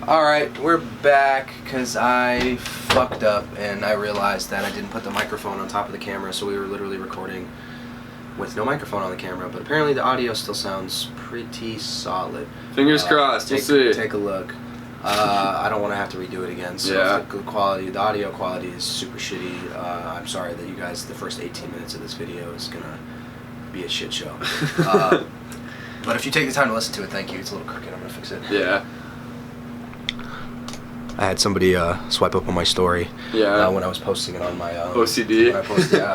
Alright, we're back because I fucked up and I realized that I didn't put the microphone on top of the camera, so we were literally recording with no microphone on the camera, but apparently the audio still sounds pretty solid. Fingers crossed, we'll see. Take a look. I don't want to have to redo it again, so yeah. The audio quality is super shitty. I'm sorry that you guys, the first 18 minutes of this video is gonna be a shit show. But if you take the time to listen to it, thank you. It's a little crooked, I'm gonna fix it. Yeah. I had somebody swipe up on my story when I was posting it on my OCD. I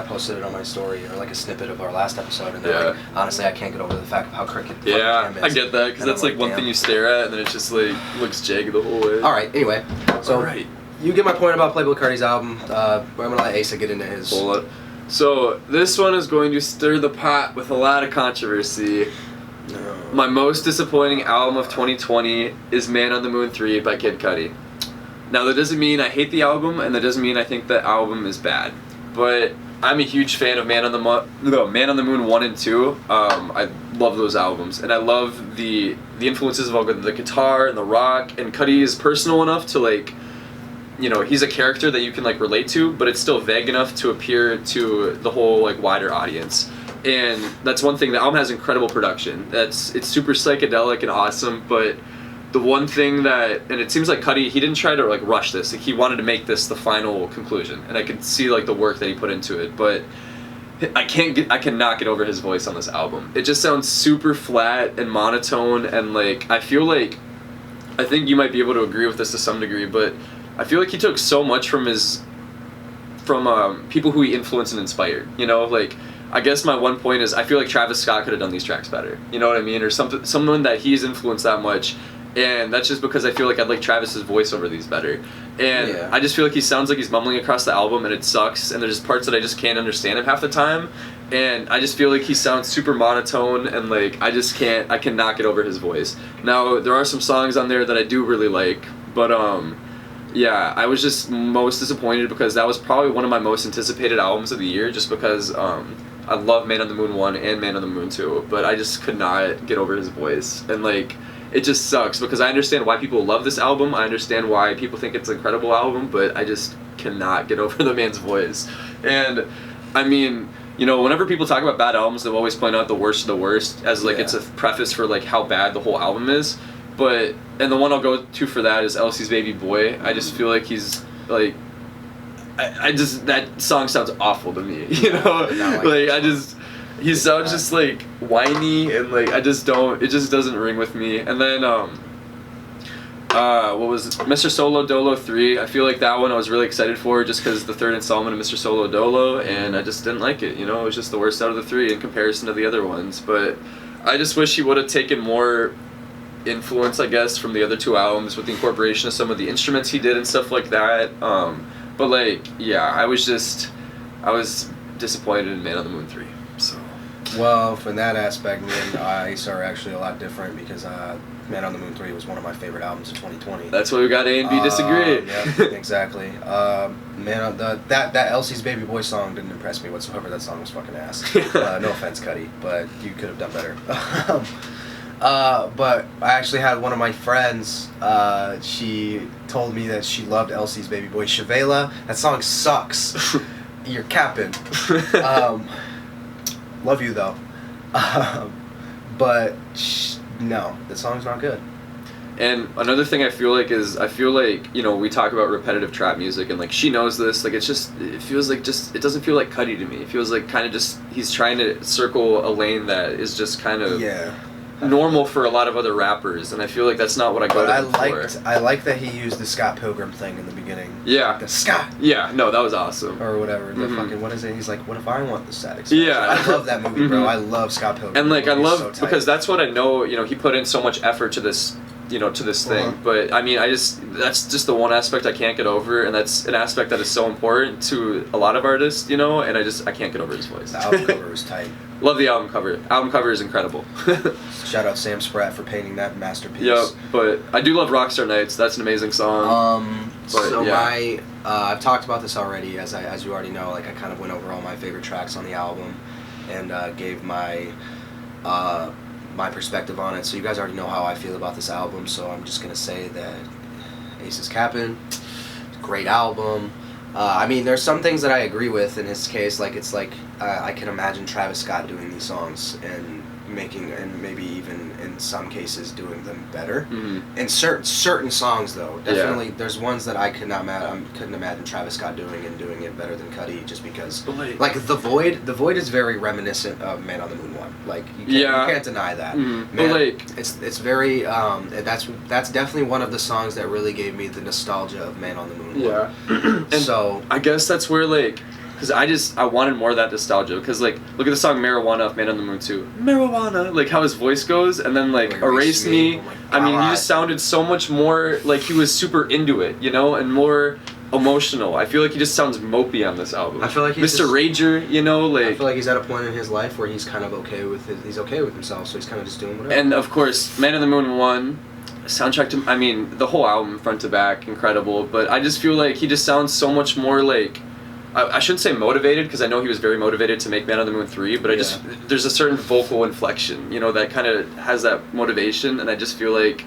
posted it on my story, or like a snippet of our last episode, and then like, honestly I can't get over the fact of how crooked the cam is. I get that, because that's like one thing you stare at and then it just like looks jagged the whole way. Alright, anyway, so you get my point about Playboi Carti's album, but I'm gonna let Asa get into his. Hold up. So this one is going to stir the pot with a lot of controversy. No. My most disappointing album of 2020 is Man on the Moon 3 by Kid Cudi. Now that doesn't mean I hate the album, and that doesn't mean I think the album is bad. But I'm a huge fan of Man on the Moon 1 and 2. I love those albums, and I love the influences of all the guitar and the rock. And Cudi is personal enough to like, you know, he's a character that you can like relate to, but it's still vague enough to appear to the whole like wider audience. And that's one thing. The album has incredible production. It's super psychedelic and awesome, but the one thing that, and it seems like Cudi, he didn't try to like rush this. Like, he wanted to make this the final conclusion, and I could see like the work that he put into it. But I cannot get over his voice on this album. It just sounds super flat and monotone, and like I think you might be able to agree with this to some degree, but I feel like he took so much from people who he influenced and inspired. You know, like, I guess my one point is I feel like Travis Scott could have done these tracks better. You know what I mean? Or someone that he's influenced that much. And that's just because I feel like I'd like Travis's voice over these better. And I just feel like he sounds like he's mumbling across the album, and it sucks. And there's parts that I just can't understand him half the time. And I just feel like he sounds super monotone, and like I cannot get over his voice. Now, there are some songs on there that I do really like, but yeah, I was just most disappointed because that was probably one of my most anticipated albums of the year, just because I love Man on the Moon 1 and Man on the Moon 2, but I just could not get over his voice. And like, it just sucks because I understand why people love this album. I understand why people think it's an incredible album, but I just cannot get over the man's voice. And I mean, you know, whenever people talk about bad albums, they'll always point out the worst of the worst as like it's a preface for like how bad the whole album is. But, and the one I'll go to for that is Elsie's Baby Boy. I just feel like he's like, that song sounds awful to me, you know? He sounds just like whiny, and like it just doesn't ring with me. And then what was it? Mr. Solo Dolo 3, I feel like that one I was really excited for just because the third installment of Mr. Solo Dolo, and I just didn't like it, you know? It was just the worst out of the three in comparison to the other ones. But I just wish he would have taken more influence, I guess, from the other two albums with the incorporation of some of the instruments he did and stuff like that. But like, yeah, I was disappointed in Man on the Moon 3. So. Well, from that aspect, me and Ice are actually a lot different because Man on the Moon 3 was one of my favorite albums of 2020. That's why we got A&BDisagree. Yeah, exactly. Man, that Elsie's Baby Boy song didn't impress me whatsoever. That song was fucking ass. No offense, Cudi, but you could have done better. But I actually had one of my friends, she told me that she loved Elsie's Baby Boy. Shavela, that song sucks. You're capping. Love you though. But no, the song's not good. And another thing I feel like, you know, we talk about repetitive trap music, and like she knows this, like it feels like it doesn't feel like Cudi to me. It feels like kind of just he's trying to circle a lane that is just kind of normal for a lot of other rappers, and I feel like that's not what I go to him for. I like that he used the Scott Pilgrim thing in the beginning. Yeah. Like the Scott. Yeah, no, that was awesome. Or whatever. The fucking, what is it? He's like, what if I want the static expression? Yeah. I love that movie, bro. I love Scott Pilgrim. And like, I love, because that's what I know, you know, he put in so much effort to this, you know, to this thing. But I mean, that's just the one aspect I can't get over, and that's an aspect that is so important to a lot of artists, you know, and I can't get over his voice. The album cover was tight. Love the album cover. Album cover is incredible. Shout out Sam Spratt for painting that masterpiece. Yep, but I do love Rockstar Nights. That's an amazing song. I've talked about this already, as you already know. Like, I kind of went over all my favorite tracks on the album, and gave my my perspective on it. So you guys already know how I feel about this album. So I'm just gonna say that Aces Cap'n, great album. I mean, there's some things that I agree with in his case. Like, it's like I can imagine Travis Scott doing these songs and maybe even in some cases doing them better. In certain songs, though, definitely there's ones that I couldn't imagine Travis Scott doing it better than Cudi, just because like The Void is very reminiscent of Man on the Moon 1. Like, you can't deny that. But like, it's very that's definitely one of the songs that really gave me the nostalgia of Man on the Moon 1. And so I guess that's where, like, because I wanted more of that nostalgia. Because, like, look at the song Marijuana of Man on the Moon 2. Marijuana! Like, how his voice goes, and then, like, Erase Me. Oh, I mean, he just sounded so much more, like, he was super into it, you know, and more emotional. I feel like he just sounds mopey on this album. I feel like Mr. Rager, you know, like... I feel like he's at a point in his life where he's kind of okay with himself, so he's kind of just doing whatever. And, of course, Man on the Moon 1... soundtrack to, I mean, the whole album front to back, incredible, but I just feel like he just sounds so much more like, I shouldn't say motivated, because I know he was very motivated to make Man on the Moon 3, but there's a certain vocal inflection, you know, that kind of has that motivation, and I just feel like,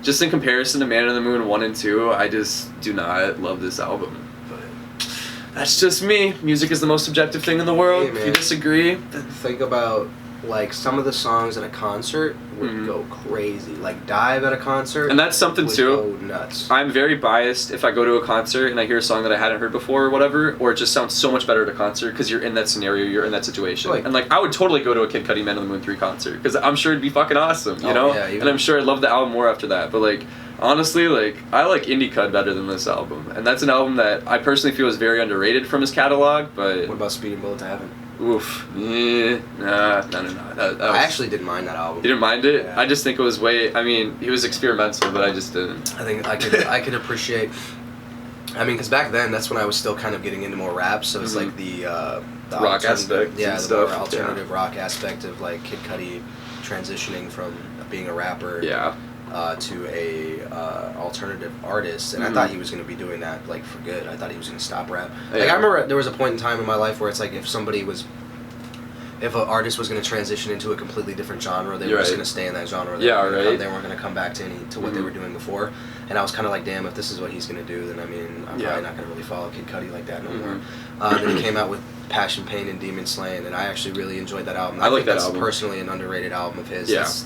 just in comparison to Man on the Moon 1 and 2, I just do not love this album. But that's just me. Music is the most subjective thing in the world. Hey, if you disagree... Think about, like, some of the songs at a concert would go crazy. Like, Dive at a concert, and that's something would too. Go nuts. I'm very biased if I go to a concert and I hear a song that I hadn't heard before or whatever, or it just sounds so much better at a concert because you're in that scenario, you're in that situation. Like, and, like, I would totally go to a Kid Cudi Man on the Moon 3 concert because I'm sure it'd be fucking awesome, you know? Yeah, and I'm sure I'd love the album more after that. But, like, honestly, like, I like Indie better than this album. And that's an album that I personally feel is very underrated from his catalog, but... What about Speeding Bullet to Heaven? Oof. No. I actually didn't mind that album. You didn't mind it? Yeah. I just think it was I mean, he was experimental, but I just didn't. I think I could appreciate... I mean, because back then, that's when I was still kind of getting into more rap, so it's like the rock aspect, yeah, the stuff, more alternative rock aspect of, like, Kid Cudi transitioning from being a rapper to a alternative artist, and I thought he was going to be doing that, like, for good. I thought he was going to stop rap. Like, I remember there was a point in time in my life where it's like, if an artist was going to transition into a completely different genre, they were just going to stay in that genre. They weren't going to come back to what they were doing before. And I was kind of like, damn, if this is what he's going to do, then, I mean, I'm probably not going to really follow Kid Cudi like that no more. Then he came out with Passion, Pain, and Demon Slaying, and I actually really enjoyed that album. I like think that that's album. Personally an underrated album of his. Yeah. It's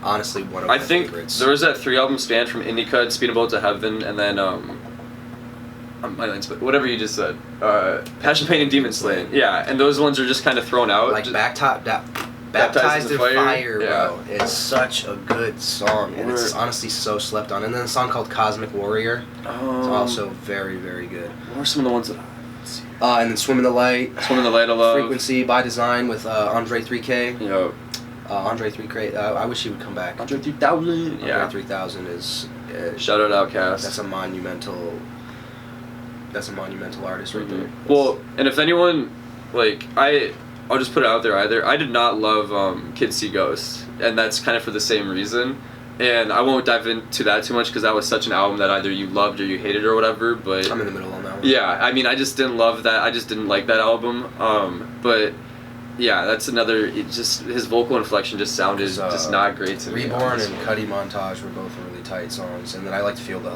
honestly one of my favorites. There was that 3-album span from Indie Speeding Bullet to Heaven, and then whatever you just said, Passion, Pain, and Demon Slaying. Yeah, and those ones are just kind of thrown out. Like Baptized in Fire, bro. It's such a good song, and it's honestly so slept on. And then a song called Cosmic Warrior. It's also very, very good. What are some of the ones that and then Swim in the Light. Swim in the Light, I love. Frequency by Design with Andre 3K. Yep. Andre 3K. I wish he would come back. Andre 3000. Yeah. Andre 3000 is. Shout out Outkast. That's a monumental artist right there. Well, and if anyone, like, I'll just put it out there I did not love Kids See Ghosts, and that's kind of for the same reason. And I won't dive into that too much because that was such an album that either you loved or you hated or whatever, but... I'm in the middle on that one. Yeah, I mean, I just didn't love that. I just didn't like that album. But, yeah, that's another... his vocal inflection just sounded just not great to me. Reborn and Cudi Montage were both really tight songs, and then I like to feel the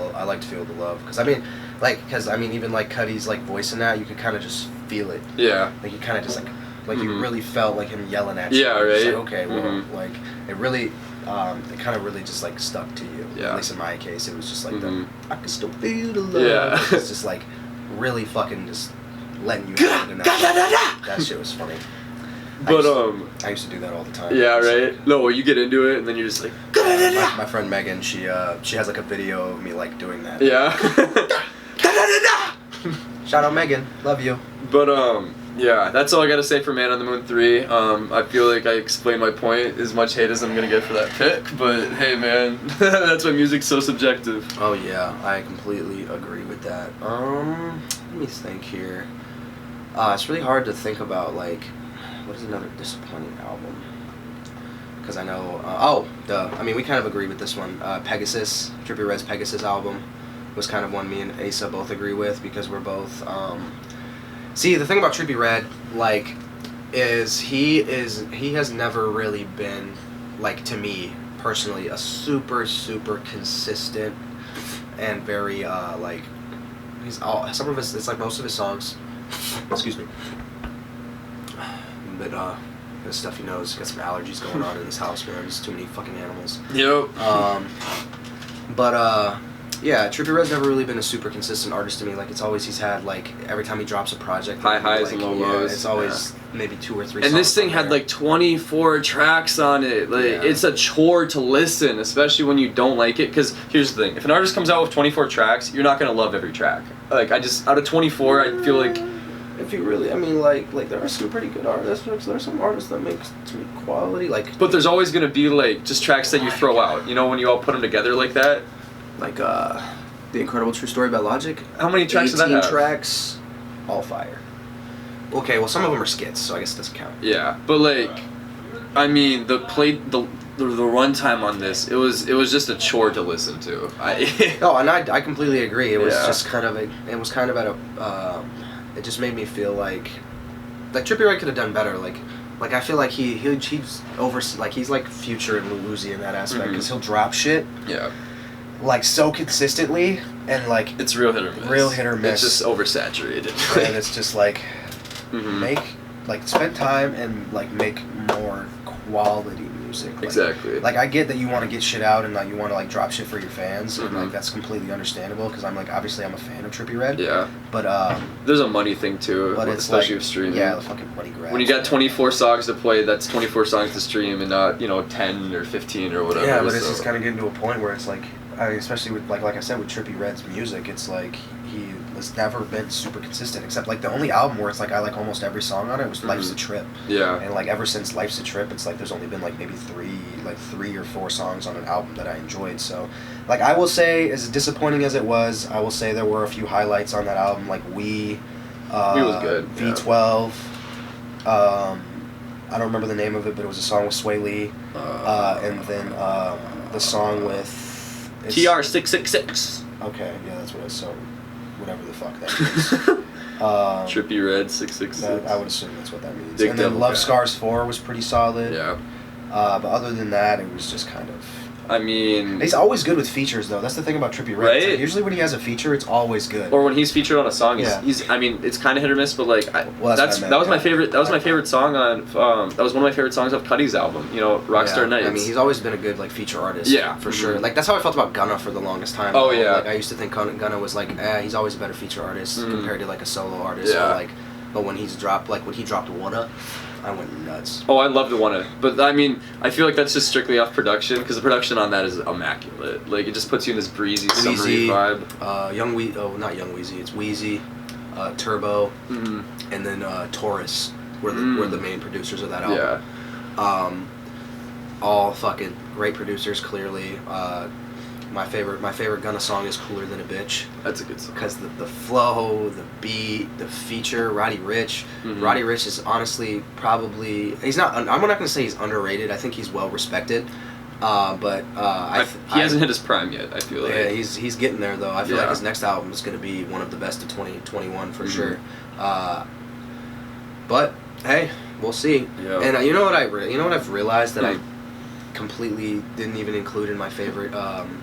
love, because I mean, even like Cudi's like voice in that, you could kind of just feel it. Yeah. Like you kind of just like you really felt like him yelling at you. Yeah, right. Like, okay, well, like it really, it kind of really just like stuck to you. Yeah. At least in my case, it was just like I can still feel the love. Yeah. Like, it's just like really fucking just letting you out. That shit was funny. But I used to do that all the time. Yeah, right. No, well, you get into it and then you're just like. My friend Megan, she has like a video of me like doing that. Yeah. Shout out Megan, love you. But yeah, that's all I gotta say for Man on the Moon 3. I feel like I explained my point. As much hate as I'm gonna get for that pick, but hey, man, that's why music's so subjective. Oh yeah, I completely agree with that. Let me think here. It's really hard to think about like. What is another disappointing album? Because I know... I mean, we kind of agree with this one. Pegasus, Trippie Redd's Pegasus album was kind of one me and Asa both agree with, because we're both... See, the thing about Trippie Redd, like, is he has never really been, like, to me, personally, a super, super consistent and very like some of his, it's like most of his songs. Excuse me. But the stuff he knows, got some allergies going on in this house, man. There's too many fucking animals. Yep. But yeah, Trippie Redd's never really been a super consistent artist to me. Like, it's always, he's had, like, every time he drops a project, high highs like, and low lows. It's always maybe 2 or 3 and songs. this thing had like 24 tracks on it. Like, it's a chore to listen, especially when you don't like it. Because here's the thing: if an artist comes out with 24 tracks, you're not gonna love every track. Like, out of 24, I feel like. If you really, I mean, like there are some pretty good artists. There's some artists that make some quality, like. But there's always gonna be like just tracks that you throw out. You know, when you all put them together like that. Like The Incredible True Story by Logic. How many tracks does that have? 18 tracks, all fire. Okay, well, some of them are skits, so I guess it doesn't count. Yeah, but like, I mean, the runtime on this, it was just a chore to listen to. Oh, and I completely agree. It was Yeah. just kind of it was kind of at a it just made me feel like Trippie Redd could have done better. Like I feel like he's over, like he's like Future and Lil Uzi in that aspect, because he'll drop shit. Yeah. Like so consistently, and like It's real hit or miss. Real hit or miss. It's just oversaturated. And it's just like spend time and like make more quality music. Like, Exactly. Like, I get that you want to get shit out and like you want to like drop shit for your fans, and like that's completely understandable, because I'm like, obviously I'm a fan of Trippie Redd. Yeah. But there's a money thing too, but it's especially like, with streaming. Yeah, the fucking money grab. When you got 24 songs to play, that's 24 songs to stream, and not 10 or 15 or whatever. Yeah, but it's just kind of getting to a point where it's like, I mean, especially with like I said with Trippie Redd's music, it's like he has never been super consistent, except like the only album where it's like I like almost every song on it was Life's a Trip. Yeah. And like ever since Life's a Trip, it's like there's only been like maybe 3 or 4 songs on an album that I enjoyed. So like I will say, as disappointing as it was, I will say there were a few highlights on that album, like We was good. V12. I don't remember the name of it, but it was a song with Sway Lee. And then the song with TR666. Okay, yeah, that's what it is. So, whatever the fuck that means. Trippie Redd 666. I would assume that's what that means. Big and then Devil Love Cat. Scars 4 was pretty solid. Yeah. But other than that, it was just kind of... I mean... He's always good with features, though. That's the thing about Trippie Redd. Right? Like, usually when he has a feature, it's always good. Or when he's featured on a song, Yeah. he's I mean, it's kind of hit or miss, but like, Well, that's what I meant, that was my yeah. favorite. That was my favorite song on. That was one of my favorite songs off Cuddy's album. Rockstar Yeah, Nights. I mean, he's always been a good like feature artist. Yeah. for sure. Like that's how I felt about Gunna for the longest time. Oh, yeah. Like I used to think Gunna was like, he's always a better feature artist compared to like a solo artist. Yeah. Or, like, but when he dropped Wunna, I went nuts. Oh, I love the one, but I mean, I feel like that's just strictly off production, because the production on that is immaculate. Like, it just puts you in this breezy, summery vibe. Not Young Weezy, it's Weezy, Turbo, and then Taurus were the main producers of that album. Yeah. All fucking great producers, clearly. My favorite Gunna song is Cooler Than a Bitch. That's a good song. Because the flow, the beat, the feature, Roddy Ricch. Roddy Ricch is honestly probably, he's not, I'm not going to say he's underrated. I think he's well respected. But he hasn't hit his prime yet, I feel like. Yeah, he's getting there though. I feel like his next album is going to be one of the best of 2021 for sure. But hey, we'll see. Yeah. And you know what I've realized that I completely didn't even include in my favorite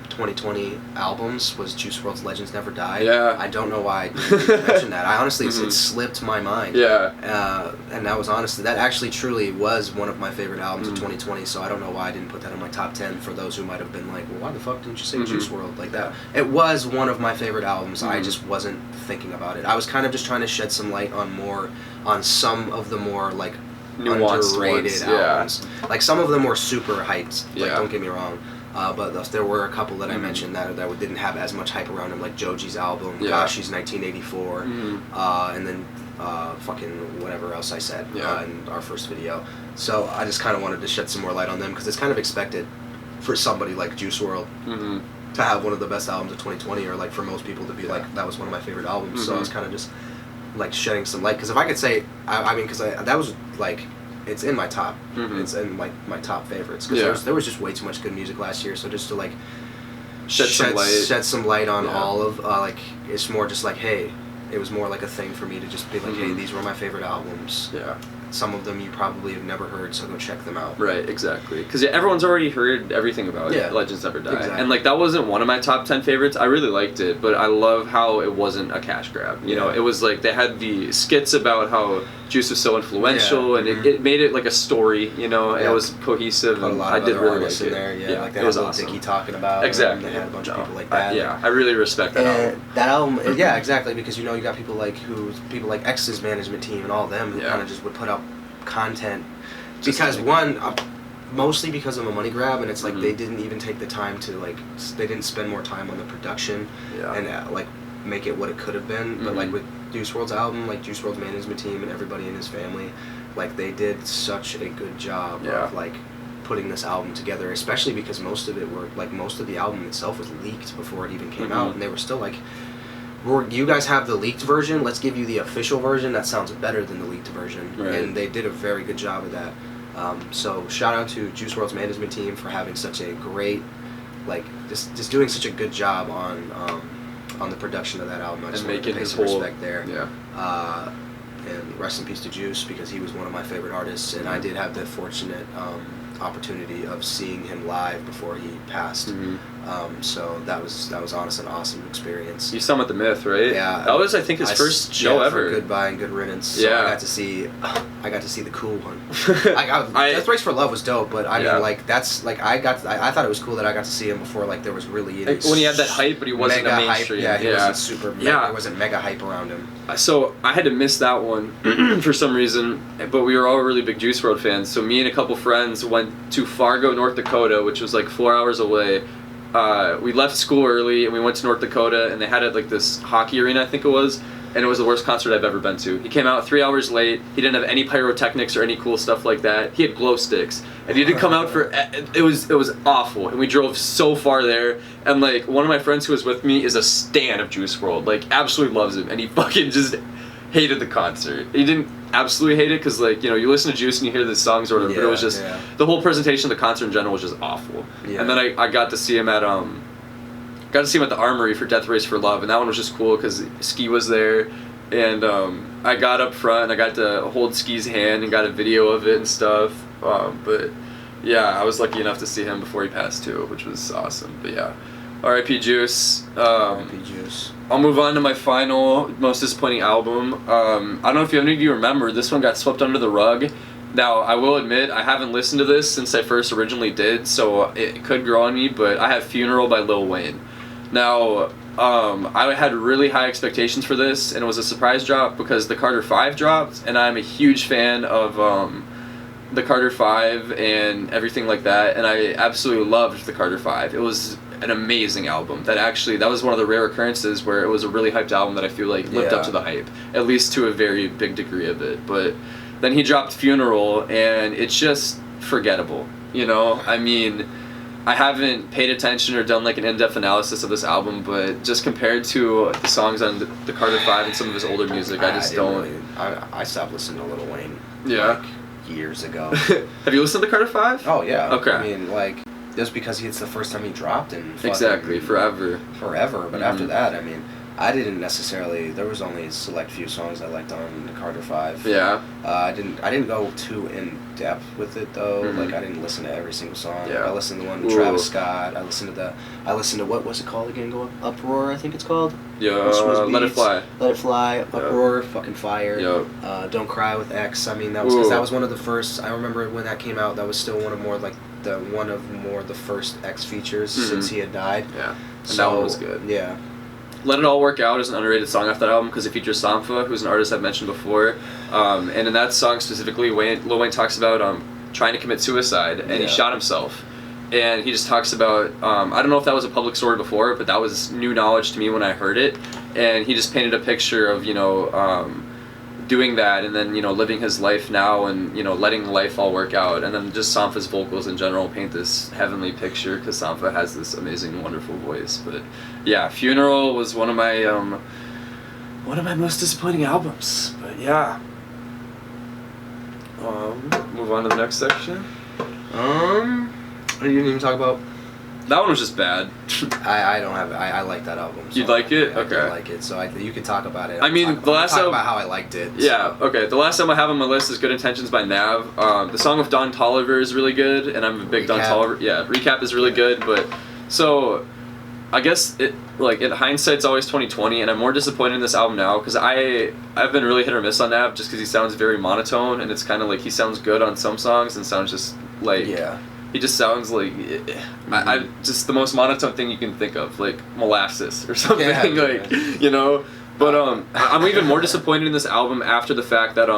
2020 albums was Juice WRLD's Legends Never Die. Yeah. I don't know why I didn't mention that. I honestly, it slipped my mind. Yeah. And that actually truly was one of my favorite albums of 2020, so I don't know why I didn't put that in my top 10 for those who might have been like, well, why the fuck didn't you say Juice WRLD like that? It was one of my favorite albums. I just wasn't thinking about it. I was kind of just trying to shed some light on some of the more like nuanced underrated ones, albums. Like some of them were super hyped. Like don't get me wrong, but there were a couple that I mentioned that didn't have as much hype around them, like Joji's album, Gashi's 1984, and then fucking whatever else I said in our first video. So I just kind of wanted to shed some more light on them because it's kind of expected for somebody like Juice WRLD to have one of the best albums of 2020, or like for most people to be like that was one of my favorite albums. So I was kind of just like shedding some light, because if I could say, I mean, because that was like, it's in my top, it's in like my top favorites, because there was just way too much good music last year. So just to like shed some light on all of like, it's more just like, hey, it was more like a thing for me to just be like, hey, these were my favorite albums. Yeah. some of them you probably have never heard, so go check them out. Right, exactly. Because everyone's already heard everything about Legends Never Die. Exactly. And, like, that wasn't one of my top 10 favorites. I really liked it, but I love how it wasn't a cash grab. You know, it was, like, they had the skits about how Juice was so influential, and it made it, like, a story, you know, and it was cohesive, and I did really like it. In there, like they it was had awesome. Dickie talking about Exactly. They had a bunch of people like that. I really respect that album. That album, yeah, exactly, because, you know, you got people like X's management team and all of them who kind of just would put out content because mostly because of a money grab, and it's like they didn't even take the time to, like, they didn't spend more time on the production and like make it what it could have been. But like with Juice WRLD's album, like Juice WRLD's management team and everybody in his family, like they did such a good job of like putting this album together, especially because most of the album itself was leaked before it even came out, and they were still like, you guys have the leaked version, let's give you the official version that sounds better than the leaked version. And they did a very good job of that. So shout out to Juice WRLD's management team for having such a great, like, just doing such a good job on the production of that album. I just want to pay some respect there. And rest in peace to Juice, because he was one of my favorite artists, and I did have the fortunate opportunity of seeing him live before he passed. So that was honestly an awesome experience. You saw him at the Myth, right? Yeah. That was, I think, his first show ever. For Goodbye and Good Riddance. So I got to see the cool one. Death Race for Love was dope, but I mean, like, that's like I thought it was cool that I got to see him before, like, there was really any when he had that hype, but he wasn't a mainstream. He wasn't super. There wasn't mega hype around him. So I had to miss that one for some reason, but we were all really big Juice WRLD fans. So me and a couple friends went to Fargo, North Dakota, which was like 4 hours away. We left school early and we went to North Dakota, and they had it like this hockey arena, I think it was, and it was the worst concert I've ever been to. He came out 3 hours late. He didn't have any pyrotechnics or any cool stuff like that. He had glow sticks, and he didn't come out for. It was awful, and we drove so far there. And like one of my friends who was with me is a stan of Juice WRLD, like absolutely loves him, and he fucking just hated the concert. He didn't absolutely hate it because, like, you know, you listen to Juice and you hear the songs or whatever, but it was just the whole presentation of the concert in general was just awful. And then I got to see him at the Armory for Death Race for Love, and that one was just cool because Ski was there, and I got up front and I got to hold Ski's hand and got a video of it and stuff. But yeah, I was lucky enough to see him before he passed too, which was awesome. But yeah, R.I.P. Juice. R.I.P. Juice. I'll move on to my final, most disappointing album. I don't know if any of you remember, this one got swept under the rug. Now, I will admit, I haven't listened to this since I first originally did, so it could grow on me, but I have Funeral by Lil Wayne. Now, I had really high expectations for this, and it was a surprise drop because the Carter 5 dropped, and I'm a huge fan of the Carter 5 and everything like that, and I absolutely loved the Carter 5. It was an amazing album. That was one of the rare occurrences where it was a really hyped album that I feel like lived up to the hype, at least to a very big degree of it. But then he dropped Funeral, and it's just forgettable, you know? I mean, I haven't paid attention or done like an in-depth analysis of this album, but just compared to the songs on the Carter 5 and some of his older music, I just don't... I stopped listening to Lil Wayne like years ago. Have you listened to Carter 5? Oh, yeah. Okay. I mean, like, just because it's the first time he dropped and forever. But after that, I mean, I didn't necessarily. There was only a select few songs I liked on the Carter 5. Yeah. I didn't go too in depth with it though. Like, I didn't listen to every single song. Yeah. I listened to one with Travis Scott. I listened to what was it called again? Uproar, I think it's called. Yeah. Let It Fly. Let It Fly. Uproar. Fucking fire. Yep. Don't Cry with X. I mean, that was one of the first. I remember when that came out. That was still one of the first X features since he had died. Yeah. And that one was good. Yeah. Let It All Work Out is an underrated song off that album because it features Sampha, who's an artist I've mentioned before. And in that song specifically, Lil Wayne talks about trying to commit suicide, and he shot himself. And he just talks about, I don't know if that was a public story before, but that was new knowledge to me when I heard it. And he just painted a picture of, doing that and then, living his life now and, letting life all work out. And then just Sampha's vocals in general paint this heavenly picture because Sampha has this amazing, wonderful voice. But yeah, Funeral was one of my most disappointing albums. But yeah. Move on to the next section. You didn't even talk about That one was just bad. I don't have. I like that album. So You'd like it? I Okay. do like it. So you can talk about it. I mean, the last talk album. about how I liked it. Yeah. So. Okay. The last album I have on my list is "Good Intentions" by Nav. The song with Don Toliver is really good, and I'm a big Don Toliver. Yeah. Recap is really good, but so I guess it like in hindsight it's always 2020, and I'm more disappointed in this album now because I've been really hit or miss on Nav just because he sounds very monotone, and it's kind of like he sounds good on some songs and sounds just like he just sounds like I just the most monotone thing you can think of, like molasses or something, like you know. But I'm even more disappointed in this album after the fact that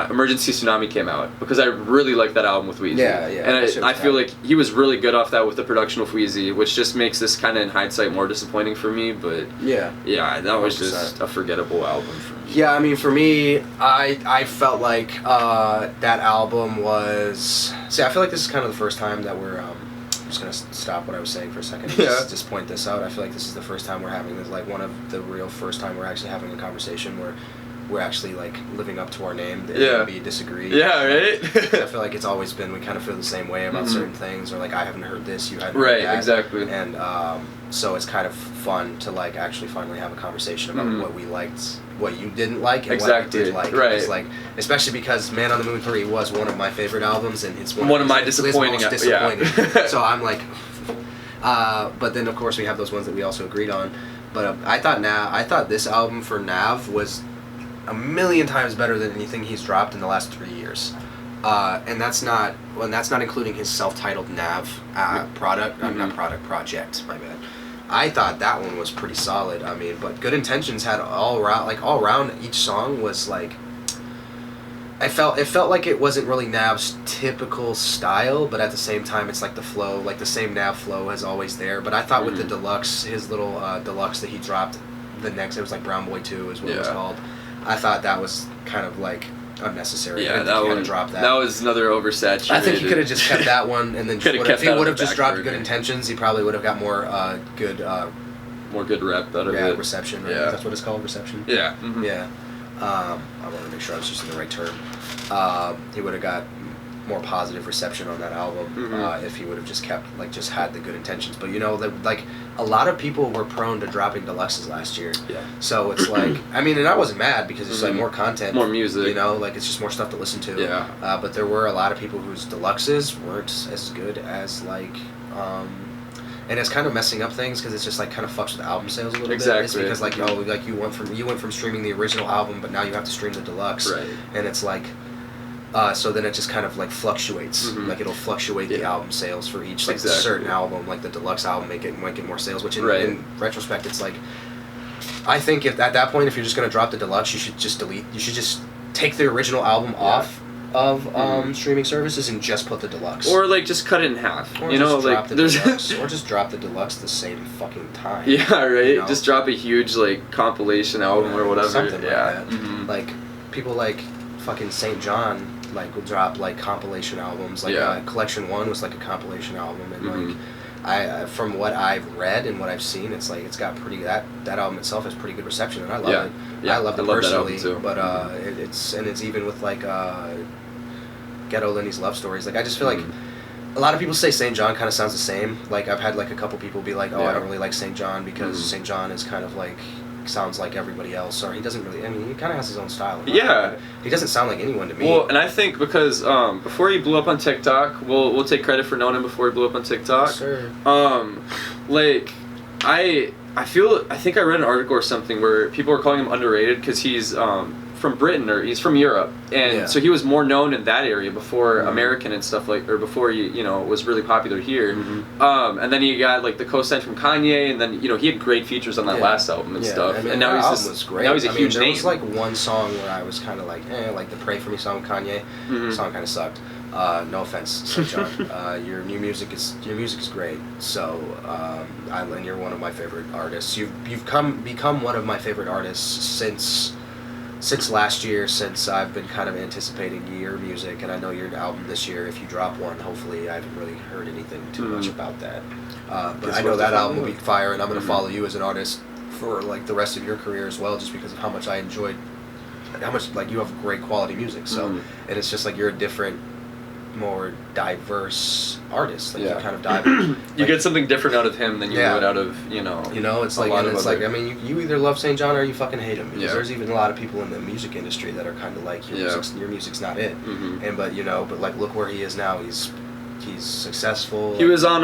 Emergency Tsunami came out because I really like that album with Wheezy. And I feel like he was really good off that with the production with Wheezy, which just makes this kind of in hindsight more disappointing for me. But yeah, that was 100%. Just a forgettable album for me. Yeah, I mean, for me, I felt like that album was. See, I feel like this is kind of the first time that we're. I'm just gonna stop what I was saying for a second. And just point this out. I feel like this is the first time we're having this, like one of the real first time we're actually having a conversation where we're actually like living up to our name. The A&BDisagree. Yeah, right. I feel like it's always been we kind of feel the same way about certain things, or like I haven't heard this, you haven't heard that. Right, exactly. And so it's kind of fun to like actually finally have a conversation about what we liked, what you didn't like, and what I did like. Right. It's like, especially because Man on the Moon 3 was one of my favorite albums, and it's one of my disappointing. Yeah. So I'm like, but then of course we have those ones that we also agreed on. But I thought this album for Nav was a million times better than anything he's dropped in the last 3 years, and that's not including his self-titled Nav project. My bad. I thought that one was pretty solid. I mean, but Good Intentions had all around each song was like. It felt like it wasn't really Nav's typical style, but at the same time, it's like the flow, like the same Nav flow is always there. But I thought with the deluxe, his little deluxe that he dropped, the next it was like Brown Boy 2 is what it was called. I thought that was kind of like unnecessary. Yeah, that one. That was another oversaturated. I think he could have just kept that one, and then if he would have just dropped Good Intentions, he probably would have got more good. More good rep out of it. Reception. Right? Yeah, that's what it's called, reception. Yeah. Yeah. I want to make sure I was using the right term. He would have got more positive reception on that album if he would have just had the Good Intentions. But you know, like a lot of people were prone to dropping deluxes last year. Yeah. So it's like, I mean, and I wasn't mad because it's like more content, more music. You know, like it's just more stuff to listen to. Yeah. But there were a lot of people whose deluxes weren't as good as like. And it's kind of messing up things because it's just like kind of fucks with album sales a little bit. It's because like you went from streaming the original album, but now you have to stream the deluxe. Right. And it's like, so then it just kind of like fluctuates. Like it'll fluctuate the album sales for each like certain album. Like the deluxe album might get more sales. Which in retrospect, it's like, I think if at that point if you're just gonna drop the deluxe, you should just delete. You should just take the original album off of streaming services and just put the deluxe, or like just cut it in half. Or you know, like there's or just drop the deluxe the same fucking time. Yeah, right. You know? Just drop a huge like compilation album or whatever. Something like that. Like people like fucking St. John like will drop like compilation albums. Like Collection 1 was like a compilation album, and like I from what I've read and what I've seen, it's like it's got pretty that album itself has pretty good reception, and I love it. Yeah, I love it personally, too. But it's even with like Ghetto Lenny's Love Stories. Like I just feel like a lot of people say St. John kind of sounds the same. Like I've had like a couple people be like, oh, I don't really like St. John because St. John is kind of like sounds like everybody else, or he doesn't really. I mean, he kind of has his own style. Yeah, he doesn't sound like anyone to me. Well, and I think because before he blew up on TikTok, we'll take credit for knowing him before he blew up on TikTok. Sure. Like I think I read an article or something where people were calling him underrated because he's from Britain or he's from Europe, and so he was more known in that area before American and stuff or before he was really popular here. And then he got like the co-sign from Kanye, and then he had great features on that last album and stuff. I mean, and now he's was great. Now he's a huge there name. was like one song where I was kind of like the Pray For Me song with Kanye. The song kind of sucked. No offense, St. John. Your music is great. So, and you're one of my favorite artists. You've become one of my favorite artists since last year. Since I've been kind of anticipating your music, and I know your album this year. If you drop one, hopefully I haven't really heard anything too much about that. But I know that album will be fire, and I'm gonna follow you as an artist for like the rest of your career as well, just because of how much I enjoyed, how much like you have great quality music. So, and it's just like you're a different more diverse artist. Like you Yeah. kind of dive. You like, get something different out of him than you Yeah. would out of, you know. You know, it's a like, lot and of it's other- like, I mean, you either love St. John or you fucking hate him. Because Yeah. there's even a lot of people in the music industry that are kind of like, Yeah. your music's not it. Mhm. And but like look where he is now. He's successful. He was on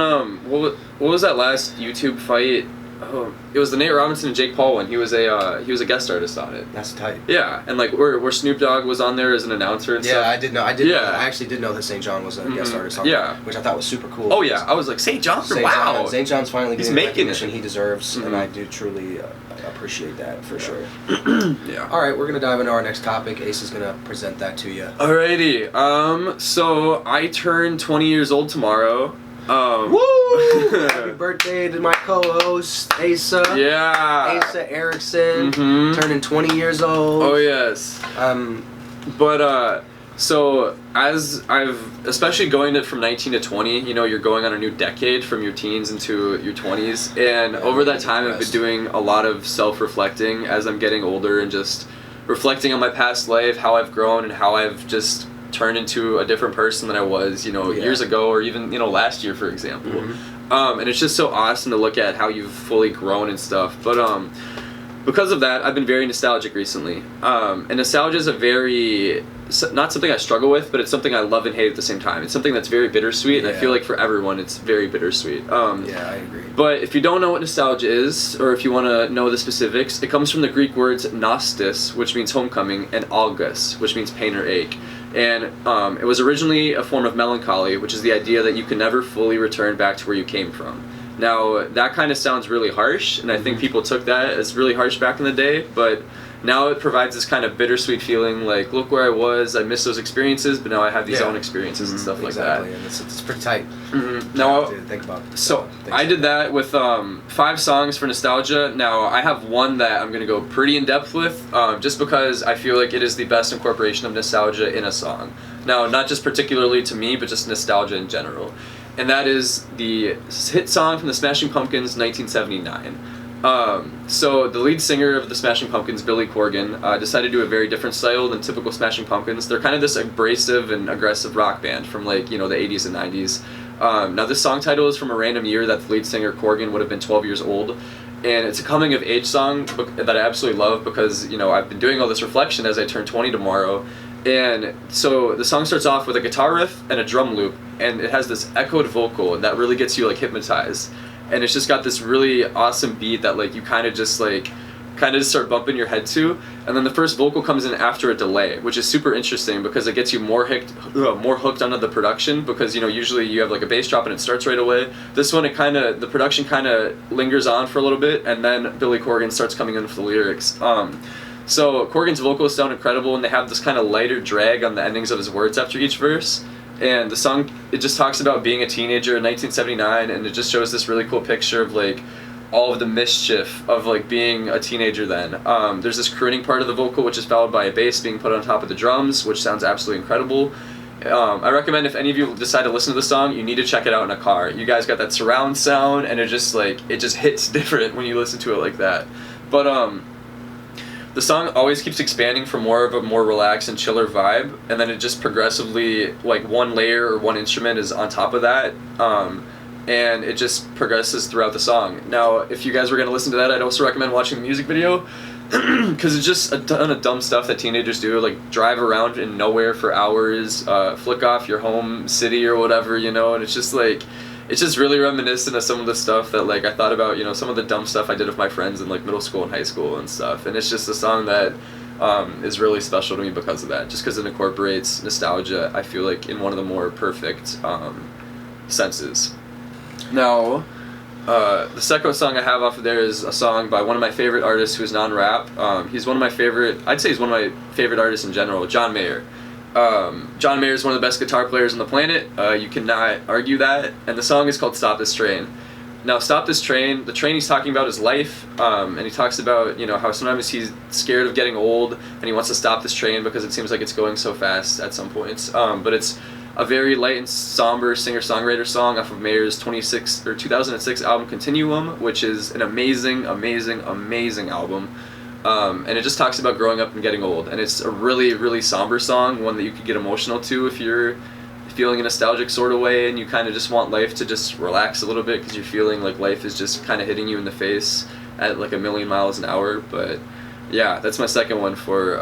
what was that last YouTube fight? Oh, it was the Nate Robinson and Jake Paul one. He was a guest artist on it. That's tight. Yeah, and like where Snoop Dogg was on there as an announcer and Yeah, stuff. I did know. Yeah. I actually did know that St. John was a guest Mhm. artist on Yeah. it, which I thought was super cool. Oh yeah, I was like St. John. Wow. St. John's finally He's getting the making recognition it. he deserves, and Mhm. I do truly appreciate that for sure. Yeah. All right, we're gonna dive into our next topic. Ace is gonna present that to you. Alrighty. So I turn 20 years old tomorrow. Woo! Happy birthday to my co-host Asa. Yeah. Asa Erickson, Mhm. turning 20 years old. Oh yes. But so as I've especially going to from 19 to 20, you know, you're going on a new decade from your teens into your 20s, and Yeah, over that I'm time I've been impressed. doing a lot of self-reflecting as I'm getting older and just reflecting on my past life, how I've grown and how I've just turned into a different person than I was, you know, Yeah. years ago or even, you know, last year, for example. Mhm. And it's just so awesome to look at how you've fully grown and stuff. But because of that, I've been very nostalgic recently. And nostalgia is not something I struggle with, but it's something I love and hate at the same time. It's something that's very bittersweet, and I Yeah. feel like for everyone, it's very bittersweet. Yeah, I agree. But if you don't know what nostalgia is, or if you want to know the specifics, it comes from the Greek words nostis, which means homecoming, and algus, which means pain or ache. And it was originally a form of melancholy, which is the idea that you can never fully return back to where you came from. Now, that kind of sounds really harsh, and I think people took that as really harsh back in the day, but now it provides this kind of bittersweet feeling, like, look where I was, I missed those experiences, but now I have these Yeah. own experiences and stuff Exactly, like and it's pretty tight. that. Now, to think about. so things I like did that with 5 songs for nostalgia. Now I have one that I'm going to go pretty in depth with, just because I feel like it is the best incorporation of nostalgia in a song. Now, not just particularly to me, but just nostalgia in general. And that is the hit song from the Smashing Pumpkins, 1979. So the lead singer of the Smashing Pumpkins, Billy Corgan, decided to do a very different style than typical Smashing Pumpkins. They're kind of this abrasive and aggressive rock band from, like, you know, the 80s and 90s. Now this song title is from a random year that the lead singer Corgan would have been 12 years old, and it's a coming of age song that I absolutely love because, you know, I've been doing all this reflection as I turn 20 tomorrow. And so the song starts off with a guitar riff and a drum loop, and it has this echoed vocal, and that really gets you, like, hypnotized. And it's just got this really awesome beat that, like, you kind of just start bumping your head to. And then the first vocal comes in after a delay, which is super interesting because it gets you more hooked onto the production, because, you know, usually you have like a bass drop and it starts right away. This one, the production kind of lingers on for a little bit, and then Billy Corgan starts coming in with the lyrics. So Corgan's vocals sound incredible, and they have this kind of lighter drag on the endings of his words after each verse. And the song, it just talks about being a teenager in 1979, and it just shows this really cool picture of, like, all of the mischief of, like, being a teenager then. There's this crooning part of the vocal, which is followed by a bass being put on top of the drums, which sounds absolutely incredible. I recommend, if any of you decide to listen to the song, you need to check it out in a car. You guys got that surround sound, and it just hits different when you listen to it like that. But the song always keeps expanding for more of a more relaxed and chiller vibe, and then it just progressively, like, one layer or one instrument is on top of that, and it just progresses throughout the song. Now, if you guys were going to listen to that, I'd also recommend watching the music video, because it's just a ton of dumb stuff that teenagers do, like drive around in nowhere for hours, flick off your home city or whatever, you know, and it's just like, it's just really reminiscent of some of the stuff that, like, I thought about, you know, some of the dumb stuff I did with my friends in, like, middle school and high school and stuff. And it's just a song that is really special to me because of that, just because it incorporates nostalgia, I feel like, in one of the more perfect senses. Now, the second song I have off of there is a song by one of my favorite artists who's non-rap. He's one of my favorite, I'd say he's one of my favorite artists in general, John Mayer. John Mayer is one of the best guitar players on the planet. You cannot argue that. And the song is called Stop This Train. Now, Stop This Train, the train he's talking about is life, and he talks about, you know, how sometimes he's scared of getting old and he wants to stop this train because it seems like it's going so fast at some points. But it's a very light and somber singer-songwriter song off of Mayer's 2006 album Continuum, which is an amazing, amazing, amazing album. And it just talks about growing up and getting old, and it's a really, really somber song, one that you could get emotional to if you're feeling a nostalgic sort of way, and you kind of just want life to just relax a little bit because you're feeling like life is just kind of hitting you in the face at like 1,000,000 miles an hour. But yeah, that's my second one for